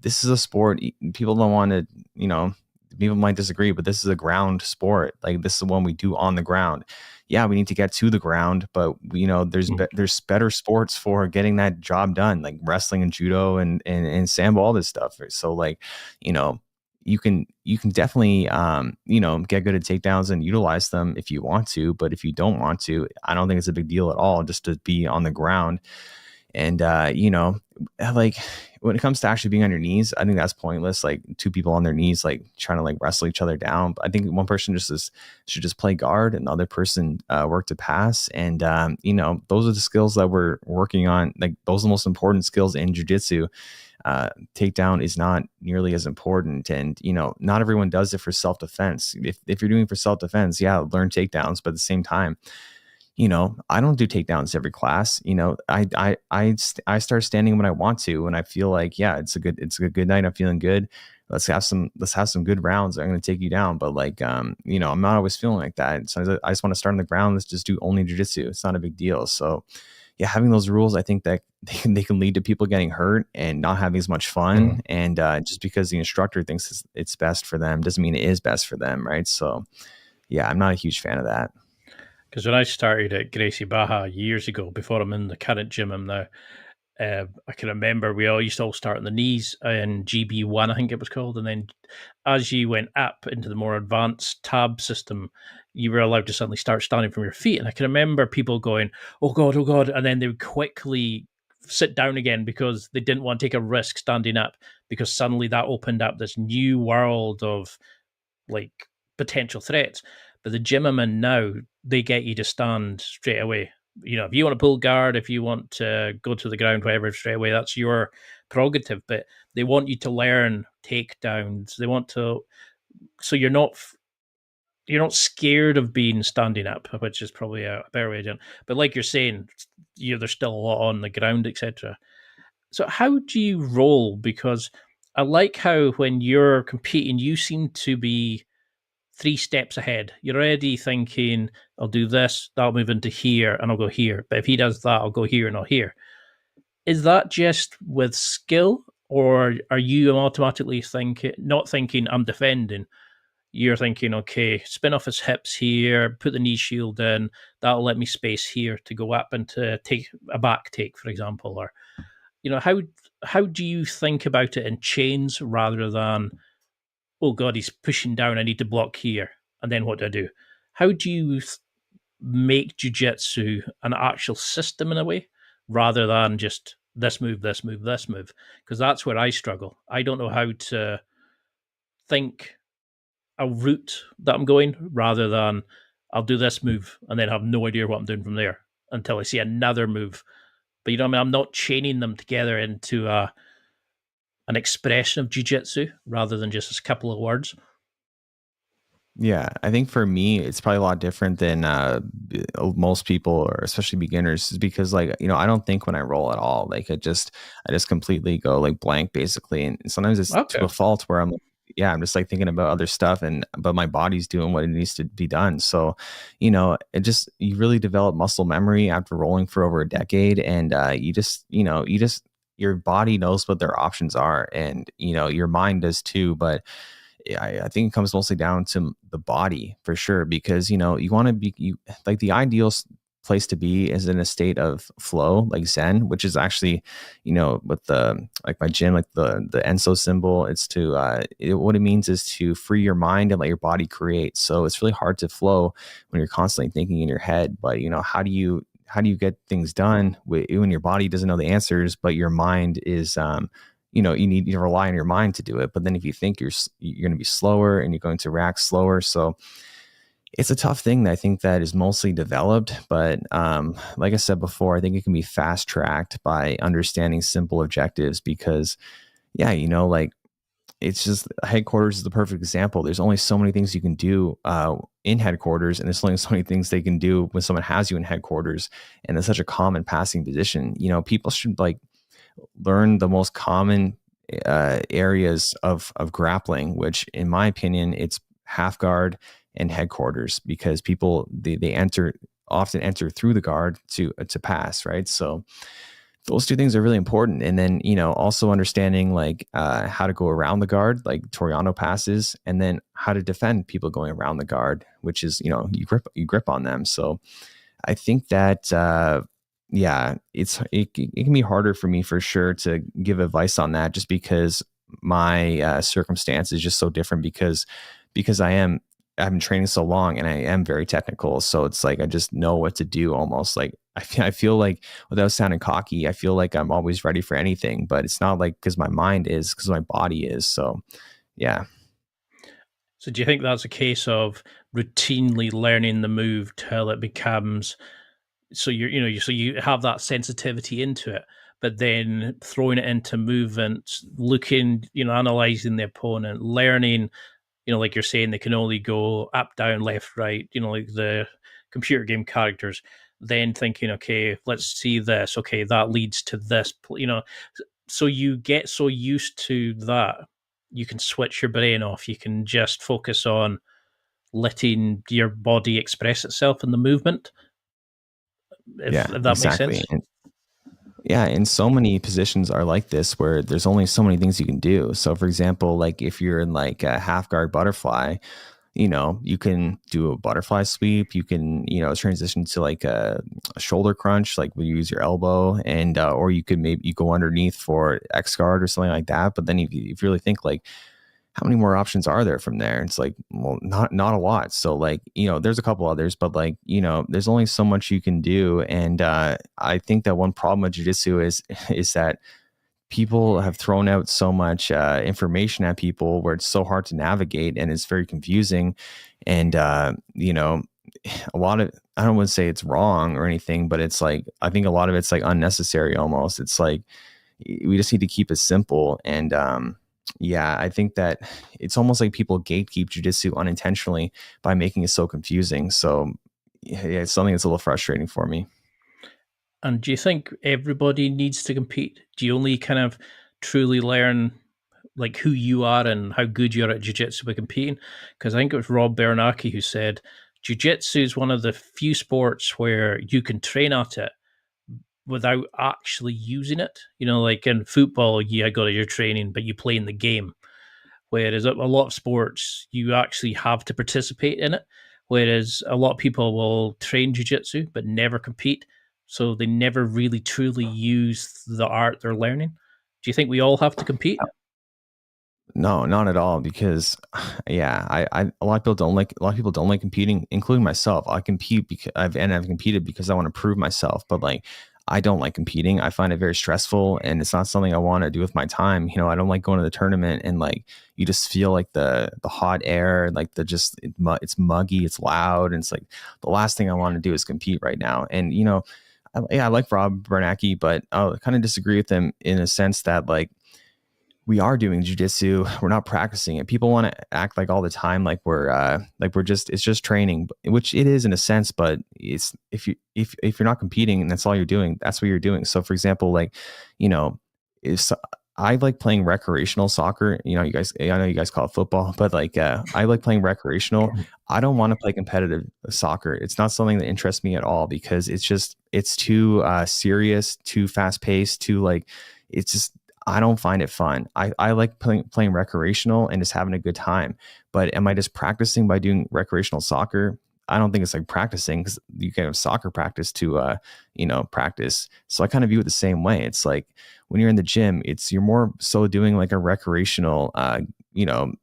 this is a sport people don't want to, people might disagree, but this is a ground sport. Like this is the one we do on the ground. Yeah, we need to get to the ground, but there's better sports for getting that job done, like wrestling and judo and sambo, all this stuff. So like, you can definitely get good at takedowns and utilize them if you want to, but if you don't want to, I don't think it's a big deal at all just to be on the ground. And like when it comes to actually being on your knees, I think that's pointless. Like two people on their knees, like trying to like wrestle each other down. But I think one person should just play guard and the other person work to pass. And, those are the skills that we're working on. Like those are the most important skills in jiu-jitsu. Takedown is not nearly as important. And, not everyone does it for self-defense. If you're doing it for self-defense, yeah, learn takedowns. But at the same time, I don't do takedowns every class. I start standing when I want to, when I feel like, yeah, it's a good night. I'm feeling good. Let's have some good rounds. I'm going to take you down. But like, I'm not always feeling like that. So I just want to start on the ground. Let's just do only jiu-jitsu. It's not a big deal. So yeah, having those rules, I think that they can lead to people getting hurt and not having as much fun. And just because the instructor thinks it's best for them doesn't mean it is best for them. Right. So yeah, I'm not a huge fan of that. Because when I started at Gracie Baja years ago, before I'm in the current gym I'm now, I can remember we all used to start on the knees in GB1, I think it was called. And then as you went up into the more advanced tab system, you were allowed to suddenly start standing from your feet. And I can remember people going, oh God, oh God. And then they would quickly sit down again because they didn't want to take a risk standing up, because suddenly that opened up this new world of like potential threats. But the gym I'm in now, they get you to stand straight away. If you want to pull guard, if you want to go to the ground, whatever, straight away, that's your prerogative. But they want you to learn takedowns. They want to, so you're not scared of being standing up, which is probably a better way to do it. But like you're saying, there's still a lot on the ground, etc. So how do you roll? Because I like how when you're competing, you seem to be 3 steps ahead. You're already thinking, I'll do this, that'll move into here, and I'll go here. But if he does that, I'll go here and not here. Is that just with skill, or are you automatically not thinking I'm defending? You're thinking, okay, spin off his hips here, put the knee shield in, that'll let me space here to go up and to take a back take, for example. Or, how do you think about it in chains rather than, oh God, he's pushing down, I need to block here, and then what do I do? How do you make jiu-jitsu an actual system in a way, rather than just this move, this move, this move? Because that's where I struggle. I don't know how to think a route that I'm going, rather than I'll do this move and then have no idea what I'm doing from there until I see another move. But I'm not chaining them together into an expression of jiu-jitsu rather than just a couple of words. Yeah, I think for me, it's probably a lot different than most people, or especially beginners, is because like, I don't think when I roll at all. Like I just completely go like blank basically. And sometimes it's to a fault where I'm like, I'm just like thinking about other stuff, but my body's doing what it needs to be done. So, you really develop muscle memory after rolling for over a decade. And your body knows what their options are, and, your mind does too. But I think it comes mostly down to the body for sure, because, you want to be, like the ideal place to be is in a state of flow, like Zen, which is actually, with like my gym, like the Enso symbol, it's to, what it means is to free your mind and let your body create. So it's really hard to flow when you're constantly thinking in your head. But, how do you get things done when your body doesn't know the answers, but your mind is, you need to rely on your mind to do it. But then if you think you're going to be slower and you're going to react slower. So it's a tough thing that I think that is mostly developed. But like I said before, I think it can be fast tracked by understanding simple objectives, because like it's just, headquarters is the perfect example. There's only so many things you can do in headquarters, and there's only so many things they can do when someone has you in headquarters. And it's such a common passing position. People should like learn the most common areas of grappling, which in my opinion, it's half guard and headquarters, because people, they often enter through the guard to pass, right? So those two things are really important. And then, also understanding like how to go around the guard, like Toriano passes, and then how to defend people going around the guard, which is, you grip on them. So I think that, it can be harder for me for sure to give advice on that, just because my circumstance is just so different, because I am I've been training so long and I am very technical. So it's like I just know what to do almost. Like I feel like, without sounding cocky, I feel like I'm always ready for anything, but it's not like because my mind is, because my body is. So yeah. So do you think that's a case of routinely learning the move till it becomes so so you have that sensitivity into it, but then throwing it into movement, looking, analyzing the opponent, learning, like you're saying, they can only go up, down, left, right, like the computer game characters, then thinking, okay, let's see this. Okay, that leads to this, so you get so used to that, you can switch your brain off. You can just focus on letting your body express itself in the movement, Yeah, if that makes sense. exactly. Yeah, and so many positions are like this where there's only so many things you can do. So for example, like if you're in like a half guard butterfly, you can do a butterfly sweep. You can, transition to like a shoulder crunch, like when you use your elbow, and or you could maybe you go underneath for X guard or something like that. But then if you really think like, how many more options are there from there? It's like, well, not a lot. So like, there's a couple others, but like, there's only so much you can do. And I think that one problem with jujitsu is that people have thrown out so much information at people where it's so hard to navigate and it's very confusing. And a lot of, I don't want to say it's wrong or anything, but it's like, I think a lot of it's like unnecessary almost. It's like, we just need to keep it simple. And yeah, I think that it's almost like people gatekeep jujitsu unintentionally by making it so confusing. So yeah, it's something that's a little frustrating for me. And do you think everybody needs to compete? Do you only kind of truly learn like who you are and how good you are at jiu-jitsu by competing? Because I think it was Rob Bernanke who said jiu-jitsu is one of the few sports where you can train at it without actually using it. Like in football, you go to your training, but you play in the game. Whereas a lot of sports, you actually have to participate in it. Whereas a lot of people will train jiu-jitsu but never compete. So they never really truly use the art they're learning. Do you think we all have to compete? No, not at all. Because, yeah, a lot of people don't like competing, including myself. I compete because I've competed because I want to prove myself. But like, I don't like competing. I find it very stressful, and it's not something I want to do with my time. I don't like going to the tournament and like you just feel like the hot air, like it's muggy, it's loud, and it's like the last thing I want to do is compete right now. And I like Rob Bernanke, but I kind of disagree with him in a sense that like, we are doing jujitsu. We're not practicing it. People want to act like all the time, like we're just, it's just training, which it is in a sense, but it's, if you're not competing and that's all you're doing, that's what you're doing. So for example, like, if I like playing recreational soccer, I know you guys call it football, but like, I like playing recreational. I don't want to play competitive soccer. It's not something that interests me at all because it's too serious, too fast paced, too like, it's just, I don't find it fun. I like playing recreational and just having a good time. But am I just practicing by doing recreational soccer? I don't think it's like practicing, because you can have soccer practice to, practice. So I kind of view it the same way. It's like when you're in the gym, you're more so doing like a recreational, you know,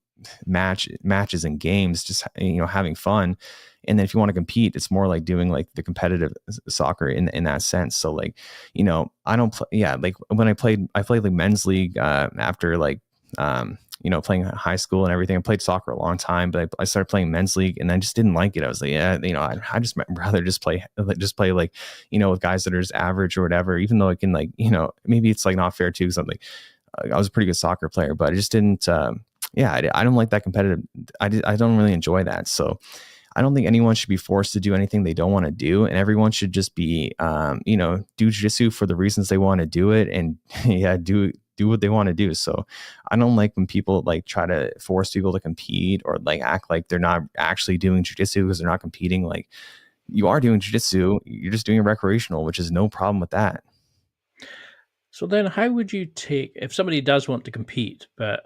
matches and games, just, having fun. And then if you want to compete, it's more like doing like the competitive soccer in that sense. So like, I don't play, yeah, like when I played like men's league, after like, playing high school and everything. I played soccer a long time, but I started playing men's league and I just didn't like it. I was like, yeah, I just rather just play like, with guys that are just average or whatever, even though I can like, maybe it's like not fair too. Cause I'm like, I was a pretty good soccer player, but I just didn't, I don't like that competitive. I don't really enjoy that. So I don't think anyone should be forced to do anything they don't want to do. And everyone should just be, do jiu-jitsu for the reasons they want to do it, and yeah, do what they want to do. So I don't like when people like try to force people to compete or like act like they're not actually doing jiu-jitsu because they're not competing. Like, you are doing jiu-jitsu, you're just doing it recreational, which is no problem with that. So then how would you take if somebody does want to compete, but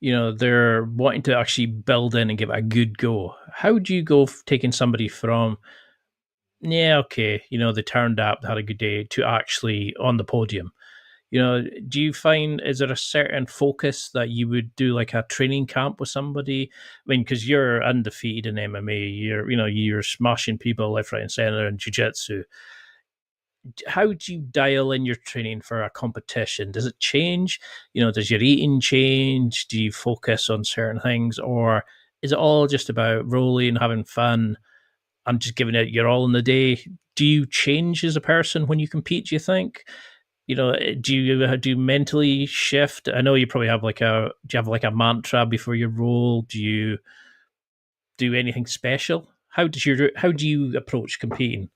they're wanting to actually build in and give it a good go? How would you go taking somebody from, yeah, okay, they turned up, had a good day, to actually on the podium? Do you find, is there a certain focus that you would do like a training camp with somebody? I mean, because you're undefeated in MMA, you're smashing people left, right, and center in jiu-jitsu. How do you dial in your training for a competition? Does it change? Does your eating change? Do you focus on certain things, or is it all just about rolling, having fun, and just giving it your all in the day? Do you change as a person when you compete? Do you think? Do you mentally shift? I know you probably have do you have like a mantra before you roll? Do you do anything special? How do you approach competing?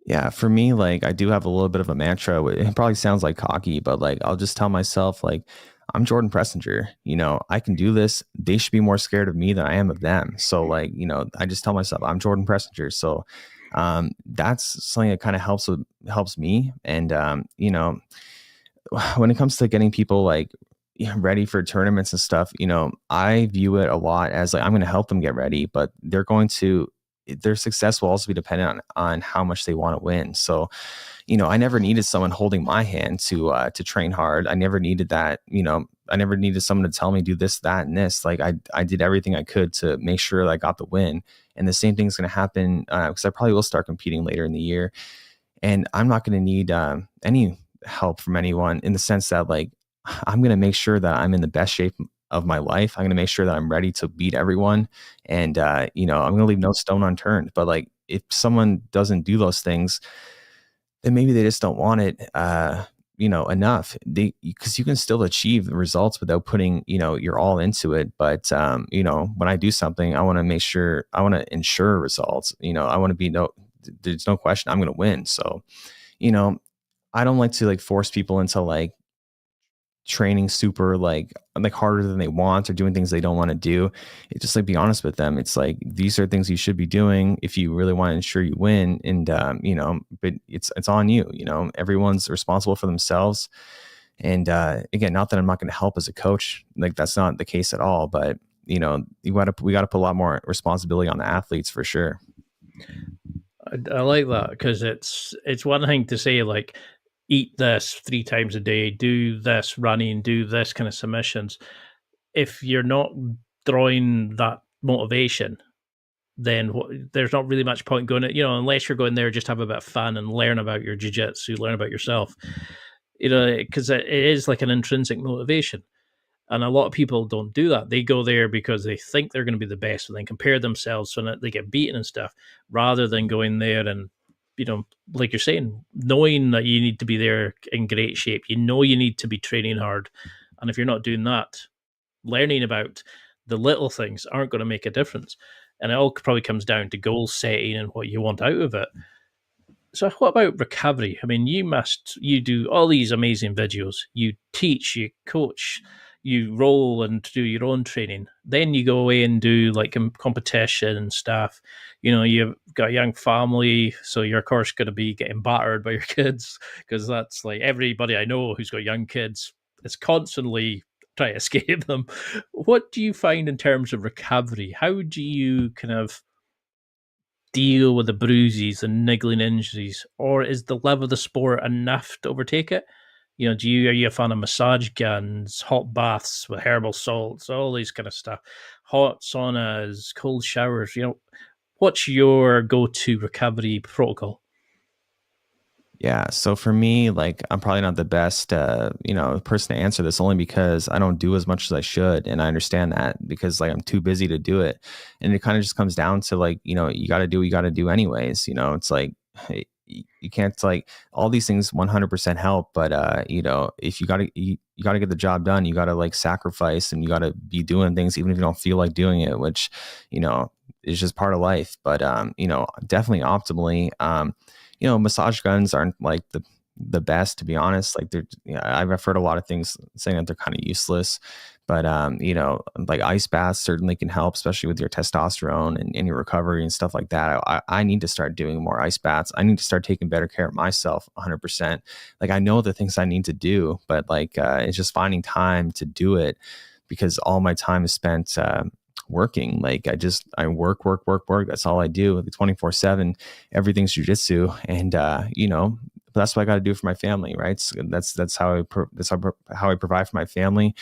Yeah, for me, like I do have a little bit of a mantra. It probably sounds like cocky, but like I'll just tell myself, like, I'm Jordan Pressinger. I can do this. They should be more scared of me than I am of them. So like, I just tell myself I'm Jordan Pressinger. So that's something that kind of helps me. And when it comes to getting people like ready for tournaments and stuff, I view it a lot as like I'm going to help them get ready, but their success will also be dependent on how much they want to win. So, I never needed someone holding my hand to train hard. I never needed that. I never needed someone to tell me do this, that, and this. Like I did everything I could to make sure that I got the win. And the same thing's going to happen because I probably will start competing later in the year, and I'm not going to need any help from anyone in the sense that like I'm going to make sure that I'm in the best shape of my life. I'm going to make sure that I'm ready to beat everyone. And, I'm going to leave no stone unturned. But like, if someone doesn't do those things, then maybe they just don't want it, enough. Because you can still achieve the results without putting, your all into it. But, when I do something, I want to make sure, I want to ensure results. I want to there's no question I'm going to win. So, you know, I don't like to like force people into like training super like harder than they want or doing things they don't want to do. It's just like be honest with them. It's like these are things you should be doing if you really want to ensure you win. And but it's on you. Everyone's responsible for themselves. And again, not that I'm not going to help as a coach, like that's not the case at all. But we got to put a lot more responsibility on the athletes for sure. I like that because it's one thing to say like eat this 3 times a day, do this running, do this kind of submissions. If you're not drawing that motivation, then there's not really much point going. Unless you're going there just have a bit of fun and learn about your jiu-jitsu, learn about yourself. Because it is like an intrinsic motivation. And a lot of people don't do that. They go there because they think they're going to be the best and then compare themselves so that they get beaten and stuff, rather than going there and, like you're saying, knowing that you need to be there in great shape. You need to be training hard. And if you're not doing that, learning about the little things aren't going to make a difference. And it all probably comes down to goal setting and what you want out of it. So what about recovery? I mean, you do all these amazing videos. You teach, you coach, you roll and do your own training. Then you go away and do like competition and stuff. You've got a young family, so you're of course going to be getting battered by your kids because that's like everybody I know who's got young kids is constantly trying to escape them. What do you find in terms of recovery? How do you kind of deal with the bruises and niggling injuries, or is the level of the sport enough to overtake it? Are you a fan of massage guns, hot baths with herbal salts, all these kind of stuff, hot saunas, cold showers? What's your go-to recovery protocol? Yeah. So for me, like I'm probably not the best, person to answer this only because I don't do as much as I should. And I understand that because like I'm too busy to do it. And it kind of just comes down to like, you got to do what you got to do anyways. It's like, hey, you can't like all these things 100% help, but if you got to get the job done, you got to like sacrifice and you got to be doing things even if you don't feel like doing it, which, is just part of life. But, definitely optimally, massage guns aren't like the best, to be honest. Like I've heard a lot of things saying that they're kind of useless, but like ice baths certainly can help, especially with your testosterone and your recovery and stuff like that. I need to start doing more ice baths. I need to start taking better care of myself 100%. Like I know the things I need to do, but like it's just finding time to do it because all my time is spent working. Like I work. That's all I do. 24/7, everything's jujitsu. And, but that's what I got to do for my family, right? So that's how how I provide for my family,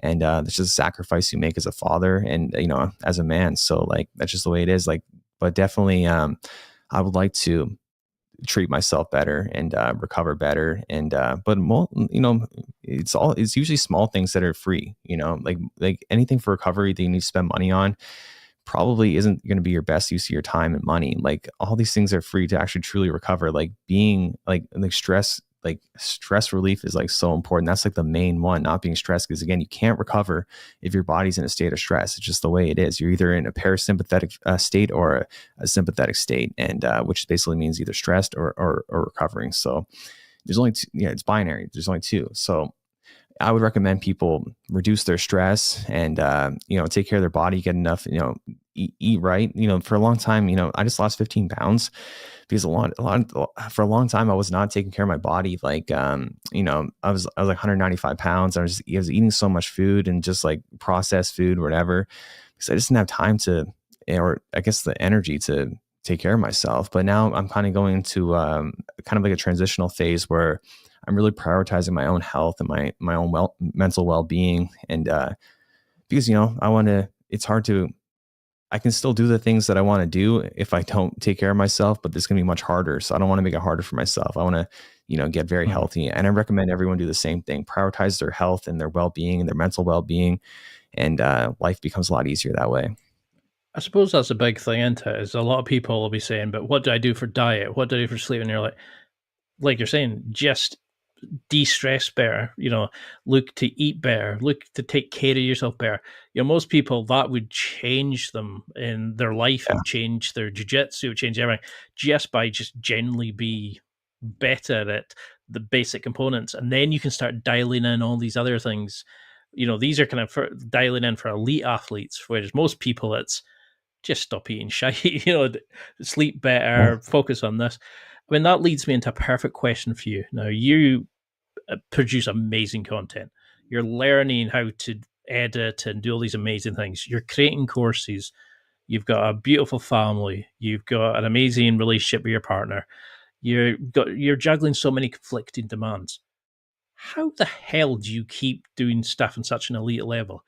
and that's just a sacrifice you make as a father and as a man. So like that's just the way it is. Like, but definitely, I would like to treat myself better and recover better, and but it's usually small things that are free. Like anything for recovery that you need to spend money on probably isn't going to be your best use of your time and money. Like all these things are free to actually truly recover. Like being like stress relief is like so important. That's like the main one, not being stressed. Because again, you can't recover if your body's in a state of stress. It's just the way it is. You're either in a parasympathetic state or a sympathetic state, and which basically means either stressed or recovering. So there's only two, it's binary. There's only two. So I would recommend people reduce their stress and, take care of their body, get enough, eat right. For a long time, I just lost 15 pounds because for a long time, I was not taking care of my body. Like, I was like 195 pounds. I was eating so much food and just like processed food or whatever, because I just didn't have time or I guess the energy to take care of myself. But now I'm kind of going into kind of like a transitional phase where I'm really prioritizing my own health and my own mental well-being. And because, I can still do the things that I want to do if I don't take care of myself, but this can be much harder. So I don't want to make it harder for myself. I want to, get very healthy. And I recommend everyone do the same thing, prioritize their health and their well-being and their mental well-being. And life becomes a lot easier that way. I suppose that's a big thing, isn't it? Is a lot of people will be saying, but what do I do for diet? What do I do for sleep? And you're like you're saying, just de-stress better, look to eat better, look to take care of yourself better. Most people, that would change them in their life. It would change their jiu-jitsu, it would change everything, just by just generally be better at the basic components. And then you can start dialing in all these other things. These are kind of for dialing in for elite athletes, whereas most people, it's just stop eating shit, sleep better, focus on this. I mean, that leads me into a perfect question for you. Now, you produce amazing content. You're learning how to edit and do all these amazing things. You're creating courses. You've got a beautiful family. You've got an amazing relationship with your partner. You're juggling so many conflicting demands. How the hell do you keep doing stuff on such an elite level?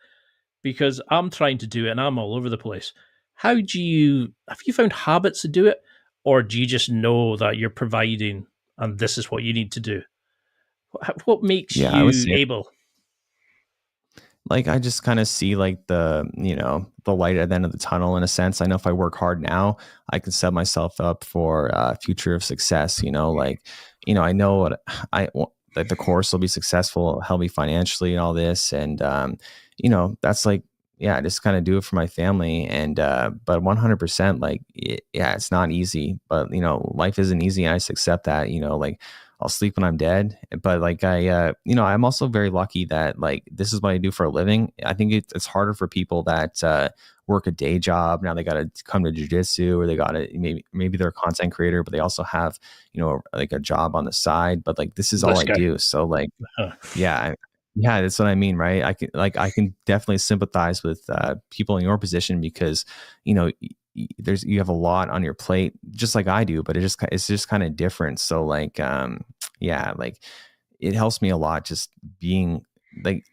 Because I'm trying to do it and I'm all over the place. Have you found habits to do it? Or do you just know that you're providing and this is what you need to do? What makes I would you say, able? like, I just kind of see like the light at the end of the tunnel in a sense. I know if I work hard now, I can set myself up for a future of success. I know what that the course will be successful, help me financially and all this. And, that's like, I just kind of do it for my family. And, but 100%, like, it's not easy, but, life isn't easy. And I just accept that, like, I'll sleep when I'm dead. But like, I'm also very lucky that like, this is what I do for a living. I think it's harder for people that, work a day job. Now they got to come to jiu-jitsu, or they got to, maybe they're a content creator, but they also have, like a job on the side, but like, this is all I do. So like, yeah, that's what I mean, right? I can definitely sympathize with people in your position, because you have a lot on your plate, just like I do, but it's just kind of different. So like, like it helps me a lot just being like,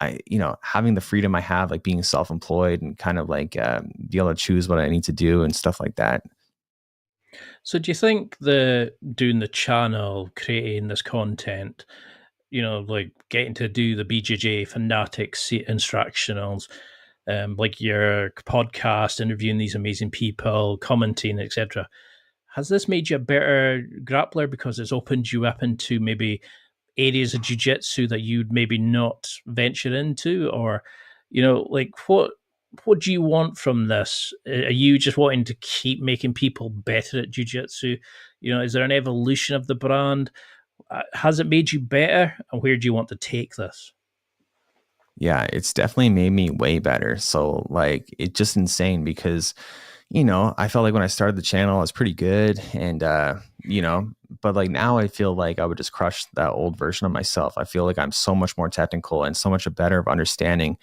having the freedom I have, like being self-employed and kind of like be able to choose what I need to do and stuff like that. So do you think doing the channel, creating this content, like getting to do the BJJ Fanatics instructionals, like your podcast, interviewing these amazing people, commenting, etc., has this made you a better grappler because it's opened you up into maybe areas of jiu-jitsu that you'd maybe not venture into? Or, like what do you want from this? Are you just wanting to keep making people better at jiu-jitsu? Is there an evolution of the brand? Has it made you better, and where do you want to take this? Yeah, it's definitely made me way better. So like, it's just insane because, I felt like when I started the channel, I was pretty good. And, but like now I feel like I would just crush that old version of myself. I feel like I'm so much more technical and so much a better of understanding,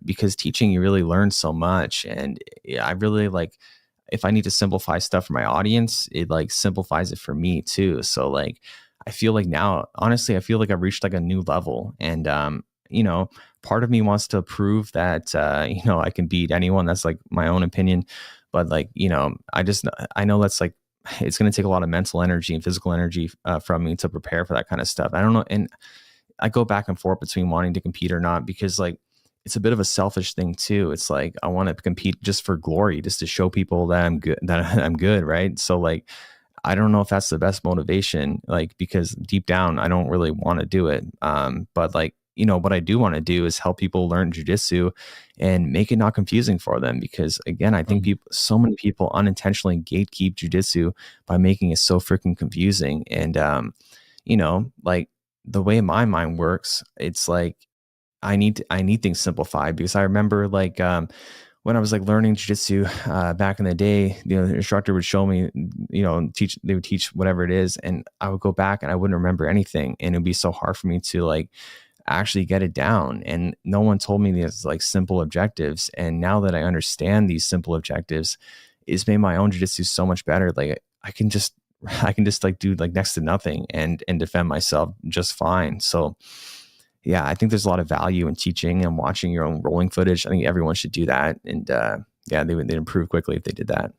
because teaching, you really learn so much. And I really like, if I need to simplify stuff for my audience, it like simplifies it for me too. So like, I feel like now, honestly, I feel like I've reached like a new level. And, you know, part of me wants to prove that, you know, I can beat anyone. That's like my own opinion. But like, you know, I know that's like, it's going to take a lot of mental energy and physical energy from me to prepare for that kind of stuff. I don't know. And I go back and forth between wanting to compete or not, because like, it's a bit of a selfish thing too. It's like, I want to compete just for glory, just to show people that I'm good, that I'm good. Right. So like, I don't know if that's the best motivation, like, because deep down, I don't really want to do it. But like, you know, what I do want to do is help people learn jujitsu and make it not confusing for them. Because again, I think so many people unintentionally gatekeep jujitsu by making it so freaking confusing. And, you know, like the way my mind works, it's like, I need things simplified, because I remember like, when I was like learning jiu-jitsu back in the day, you know, the instructor would show me, you know, they would teach whatever it is. And I would go back and I wouldn't remember anything. And it'd be so hard for me to like actually get it down. And no one told me these like simple objectives. And now that I understand these simple objectives, it's made my own jiu-jitsu so much better. Like I can just like do like next to nothing and defend myself just fine. So yeah, I think there's a lot of value in teaching and watching your own rolling footage. I think everyone should do that. And yeah, they'd improve quickly if they did that.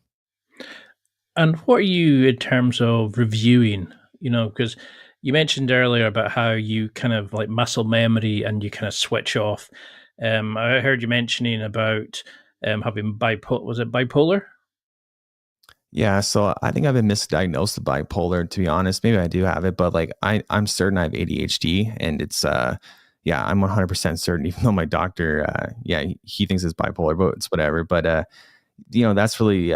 And what are you in terms of reviewing? You know, because you mentioned earlier about how you kind of like muscle memory and you kind of switch off. I heard you mentioning about having bipolar. Was it bipolar? Yeah, so I think I've been misdiagnosed with bipolar, to be honest. Maybe I do have it, but like I'm certain I have ADHD, and it's yeah, I'm 100% certain, even though my doctor yeah, he thinks it's bipolar, but it's whatever. But you know, that's really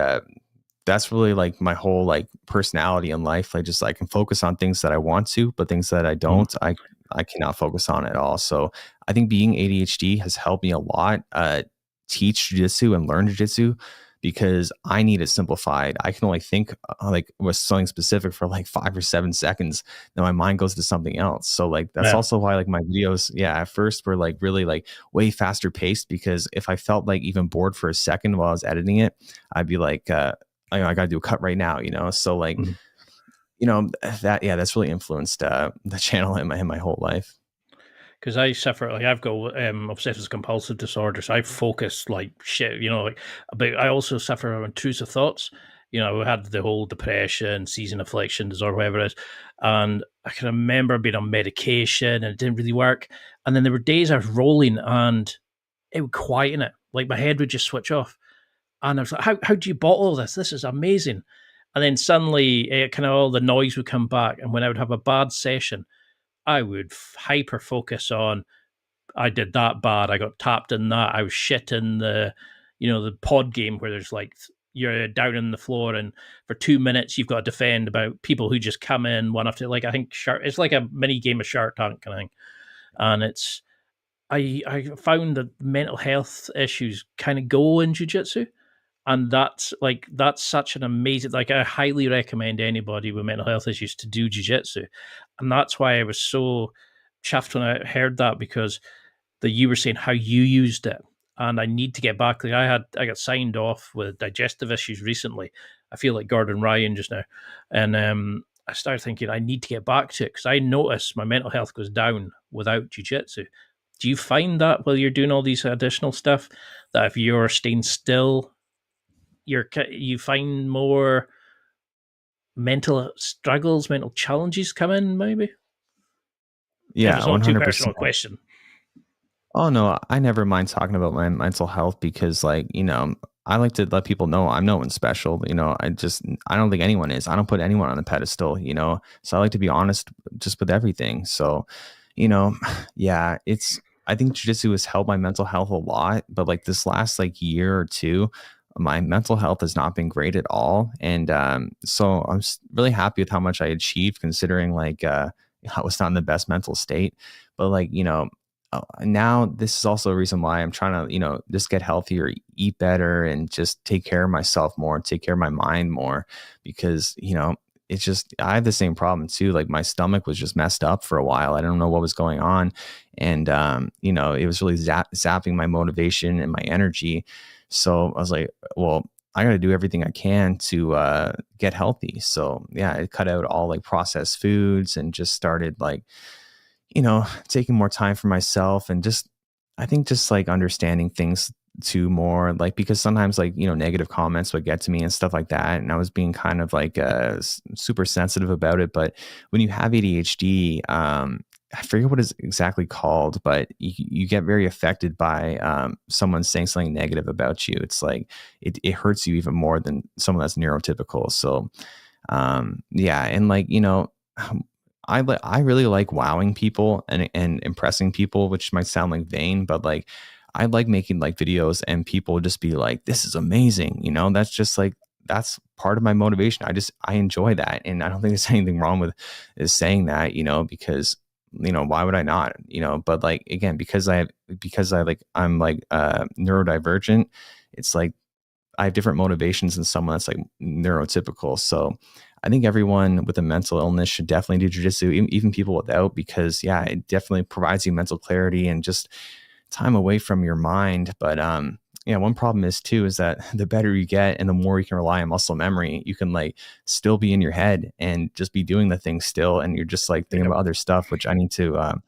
like my whole like personality in life. Like just I can focus on things that I want to, but things that I don't, I cannot focus on at all. So I think being ADHD has helped me a lot teach jujitsu and learn jujitsu, because I need it simplified. I can only think like with something specific for like 5 or 7 seconds. Then my mind goes to something else. So like, that's also why like my videos, yeah, at first were like really like way faster paced, because if I felt like even bored for a second while I was editing it, I'd be like, I got to do a cut right now, you know? So like, you know, that, yeah, that's really influenced the channel in my whole life. Because I suffer, like I've got obsessive compulsive disorder, so I focus like shit, you know, like, but I also suffer from intrusive thoughts. You know, I had the whole depression, season affliction disorder, whatever it is, and I can remember being on medication and it didn't really work. And then there were days I was rolling and it would quieten it, like my head would just switch off, and I was like, how do you bottle this? This is amazing. And then suddenly, kind of all the noise would come back, and when I would have a bad session, I would hyper focus on, I did that bad, I got tapped in that, I was shit in the, you know, the pod game where there's like, you're down on the floor and for 2 minutes you've got to defend about people who just come in one after, like, I think it's like a mini game of Shark Tank kind of thing. And it's, I found that mental health issues kind of go in jiu-jitsu, and that's such an amazing, like, I highly recommend anybody with mental health issues to do jiu-jitsu. And that's why I was so chuffed when I heard that, because that you were saying how you used it, and I need to get back. Like, I got signed off with digestive issues recently. I feel like Gordon Ryan just now. And I started thinking I need to get back to it, because I notice my mental health goes down without jiu-jitsu. Do you find that while you're doing all these additional stuff, that if you're staying still, you find more mental struggles, mental challenges come in, maybe? Yeah, if it's not 100%. too personal question. Oh no, I never mind talking about my mental health, because like, you know, I like to let people know I'm no one special. You know, I don't think anyone is. I don't put anyone on the pedestal, you know. So I like to be honest just with everything. So, you know, yeah, I think jiu-jitsu has helped my mental health a lot, but like this last like year or two, my mental health has not been great at all. And so I'm really happy with how much I achieved, considering like I was not in the best mental state. But like, you know, now this is also a reason why I'm trying to, you know, just get healthier, eat better, and just take care of myself more, take care of my mind more, because, you know, it's just, I have the same problem too. Like my stomach was just messed up for a while. I don't know what was going on. And, you know, it was really zapping my motivation and my energy. So I was like, well, I got to do everything I can to get healthy. So yeah, I cut out all like processed foods and just started like, taking more time for myself and just, I think just like understanding things too more, like, because sometimes like, negative comments would get to me and stuff like that. And I was being kind of like super sensitive about it. But when you have ADHD, I forget what it's exactly called, but you get very affected by someone saying something negative about you. It's like it hurts you even more than someone that's neurotypical. So yeah, and like I really like wowing people and impressing people, which might sound like vain, but like I like making like videos and people just be like, "This is amazing," That's just like that's part of my motivation. I enjoy that, and I don't think there's anything wrong with is saying that, because why would I not, But like again, because I like I'm like neurodivergent, it's like I have different motivations than someone that's like neurotypical. So I think everyone with a mental illness should definitely do jujitsu, even people without, because yeah, it definitely provides you mental clarity and just time away from your mind. But yeah, one problem is too is that the better you get and the more you can rely on muscle memory, you can like still be in your head and just be doing the thing still, and you're just like thinking about other stuff, which I need to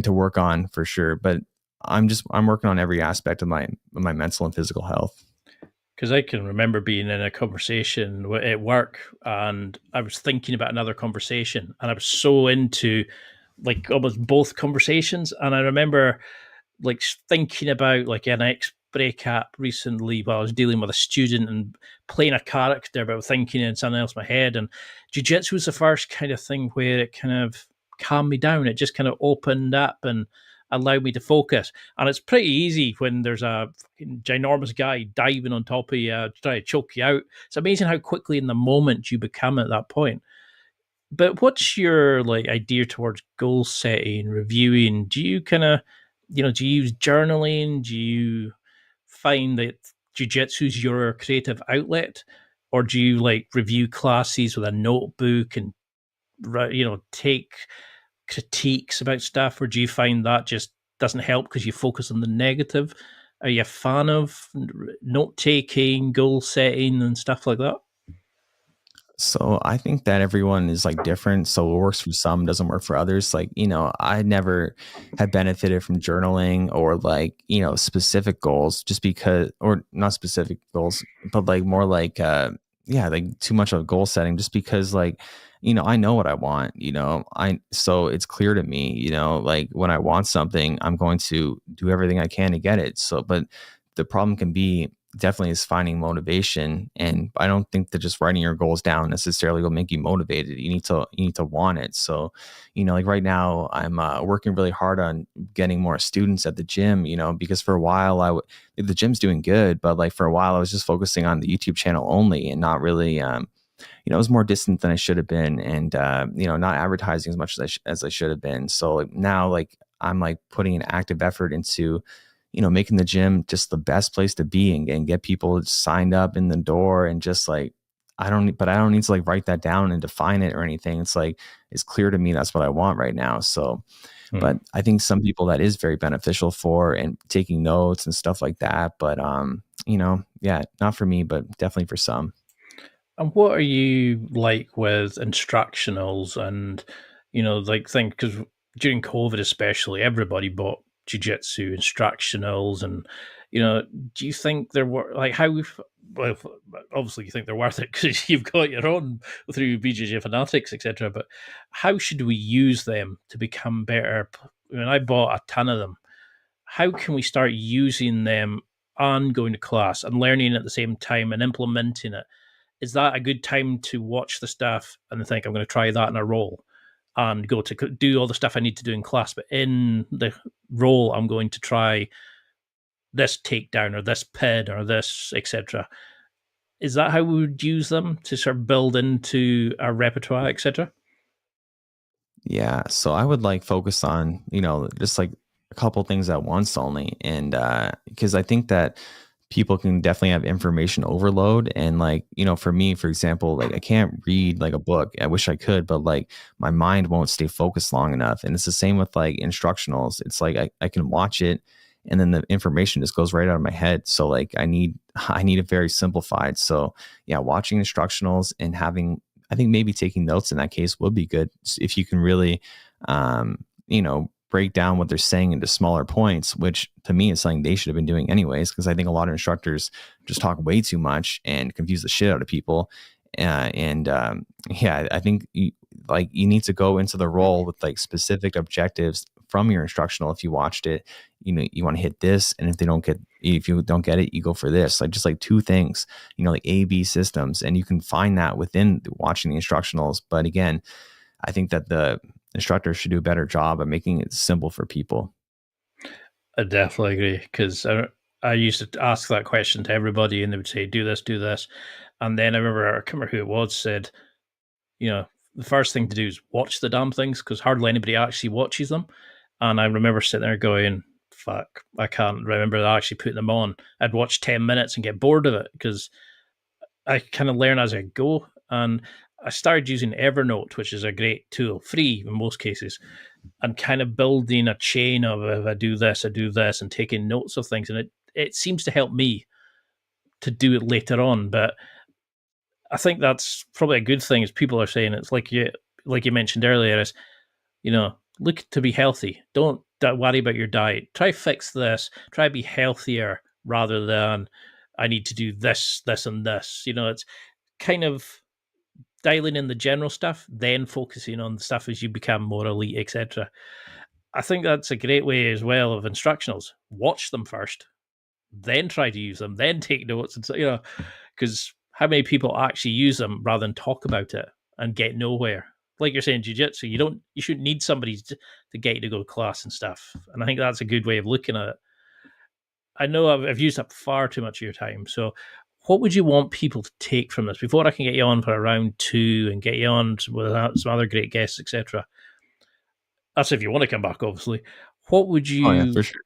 work on for sure. But I'm working on every aspect of my mental and physical health. Because I can remember being in a conversation at work, and I was thinking about another conversation, and I was so into like almost both conversations. And I remember like thinking about like an ex breakup recently while I was dealing with a student and playing a character, but thinking in something else in my head. And jiu-jitsu was the first kind of thing where it kind of calmed me down. It just kind of opened up and allowed me to focus. And it's pretty easy when there's a ginormous guy diving on top of you, trying to choke you out. It's amazing how quickly in the moment you become at that point. But what's your like idea towards goal setting, reviewing? Do you kind of, do you use journaling? Do you find that jujitsu's your creative outlet, or do you like review classes with a notebook and take critiques about stuff, or do you find that just doesn't help because you focus on the negative? Are you a fan of note taking, goal setting, and stuff like that? So I think that everyone is like different. So what works for some doesn't work for others. Like, I never have benefited from journaling or like, specific goals just because, or not specific goals, but like more like, yeah, like too much of goal setting just because like, I know what I want, so it's clear to me, like when I want something, I'm going to do everything I can to get it. So, but the problem can be definitely is finding motivation, and I don't think that just writing your goals down necessarily will make you motivated. You need to want it. So like right now I'm working really hard on getting more students at the gym, because for a while the gym's doing good, but like for a while I was just focusing on the YouTube channel only and not really it was more distant than I should have been, and not advertising as much as I should have been. So like, now like I'm like putting an active effort into making the gym just the best place to be, and get people signed up in the door, and just like I don't need to like write that down and define it or anything. It's like it's clear to me that's what I want right now. So but I think some people that is very beneficial for, and taking notes and stuff like that. But yeah, not for me, but definitely for some. And what are you like with instructionals and, like think because during COVID especially, everybody bought jujitsu instructionals and, do you think there were like well, obviously you think they're worth it because you've got your own through BJJ Fanatics, etc. But how should we use them to become better? I mean, I bought a ton of them. How can we start using them and going to class and learning at the same time and implementing it? Is that a good time to watch the stuff and think I'm going to try that in a role and go to do all the stuff I need to do in class, but in the role I'm going to try this takedown or this pin or this etc. Is that how we would use them to sort of build into our repertoire, etc.? Yeah, so I would like focus on, just like a couple things at once only. And because I think that people can definitely have information overload. And like, for me, for example, like I can't read like a book. I wish I could, but like my mind won't stay focused long enough. And it's the same with like instructionals. It's like I can watch it and then the information just goes right out of my head. So like I need it very simplified. So yeah, watching instructionals and I think maybe taking notes in that case would be good if you can really, break down what they're saying into smaller points, which to me is something they should have been doing anyways, because I think a lot of instructors just talk way too much and confuse the shit out of people. I think you need to go into the role with like specific objectives from your instructional. If you watched it, you want to hit this, and if you don't get it, you go for this. Like just like two things, like A/B systems, and you can find that within watching the instructionals. But again, I think that the instructors should do a better job of making it simple for people. I definitely agree, because I used to ask that question to everybody, and they would say, do this. And then I can't remember who it was, said, the first thing to do is watch the damn things, because hardly anybody actually watches them. And I remember sitting there going, fuck, I can't remember actually putting them on. I'd watch 10 minutes and get bored of it, because I kind of learn as I go. And I started using Evernote, which is a great tool, free in most cases, and kind of building a chain of, if I do this, and taking notes of things. And it seems to help me to do it later on. But I think that's probably a good thing, as people are saying. It's like you mentioned earlier, is, look to be healthy. Don't worry about your diet. Try fix this. Try be healthier rather than I need to do this, and this. It's kind of dialing in the general stuff, then focusing on the stuff as you become more elite, etc. I think that's a great way as well of instructionals. Watch them first, then try to use them, then take notes, and because how many people actually use them rather than talk about it and get nowhere? Like you're saying, jiu-jitsu, you shouldn't need somebody to get you to go to class and stuff. And I think that's a good way of looking at it. I know I've used up far too much of your time, so what would you want people to take from this before I can get you on for a round 2 and get you on with some other great guests, etc.? That's if you want to come back, obviously. What would you? Oh, yeah, for sure.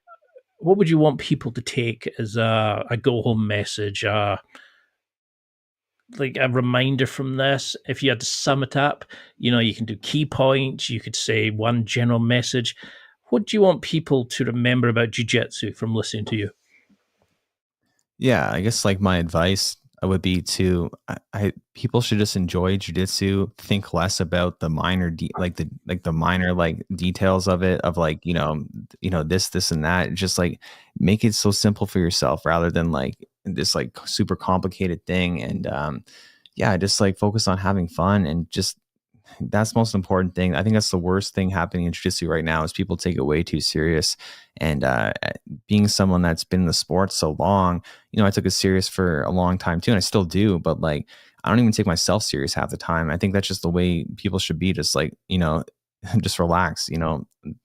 What would you want people to take as a go home message? Like a reminder from this. If you had to sum it up, you can do key points. You could say one general message. What do you want people to remember about jiu-jitsu from listening to you? Yeah, I guess like my advice would be to people should just enjoy jiu-jitsu, think less about the minor the minor like details of it, of like this and that. Just like make it so simple for yourself rather than like this like super complicated thing. And just like focus on having fun, and just that's the most important thing. I think that's the worst thing happening in jiu-jitsu right now, is people take it way too serious. And being someone that's been in the sport so long, I took it serious for a long time too, and I still do. But like, I don't even take myself serious half the time. I think that's just the way people should be. Just like, just relax.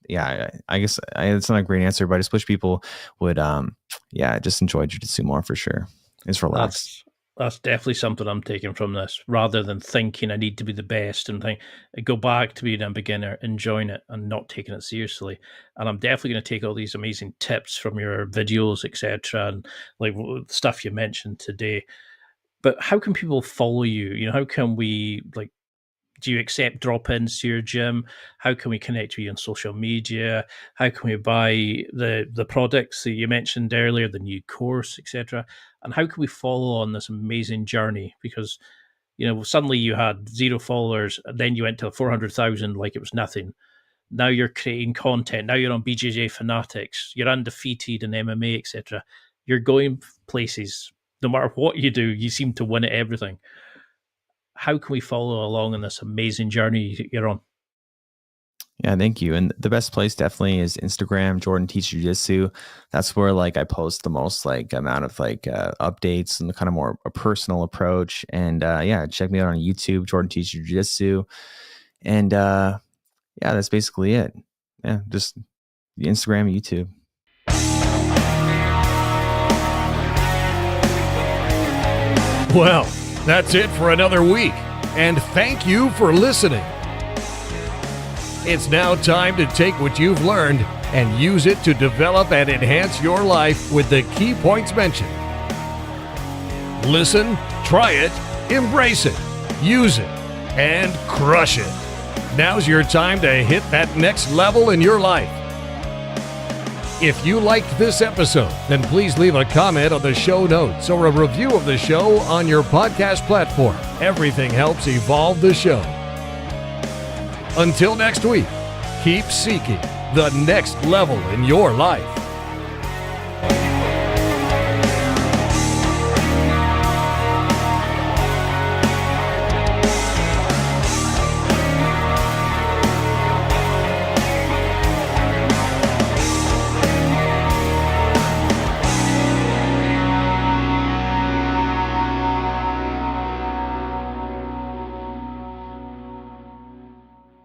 Yeah, I guess it's not a great answer, but I just wish people would, just enjoy jiu-jitsu more for sure. Just relax. That's definitely something I'm taking from this, rather than thinking I need to be the best and go back to being a beginner, enjoying it and not taking it seriously. And I'm definitely going to take all these amazing tips from your videos, etc., and like stuff you mentioned today. But how can people follow you? How can we do you accept drop-ins to your gym? How can we connect with you on social media? How can we buy the products that you mentioned earlier, the new course, etc.? And how can we follow on this amazing journey? Because, suddenly you had 0 followers, and then you went to 400,000 like it was nothing. Now you're creating content. Now you're on BJJ Fanatics. You're undefeated in MMA, etc. You're going places. No matter what you do, you seem to win at everything. How can we follow along in this amazing journey you're on? Yeah, thank you. And the best place definitely is Instagram, Jordan Teaches Jiu-Jitsu. That's where like I post the most like amount of like updates and the kind of more a personal approach. And check me out on YouTube, Jordan Teaches Jiu-Jitsu. And that's basically it. Yeah, just Instagram, YouTube. Well, that's it for another week. And thank you for listening. It's now time to take what you've learned and use it to develop and enhance your life with the key points mentioned. Listen, try it, embrace it, use it, and crush it. Now's your time to hit that next level in your life. If you liked this episode, then please leave a comment on the show notes or a review of the show on your podcast platform. Everything helps evolve the show. Until next week, keep seeking the next level in your life.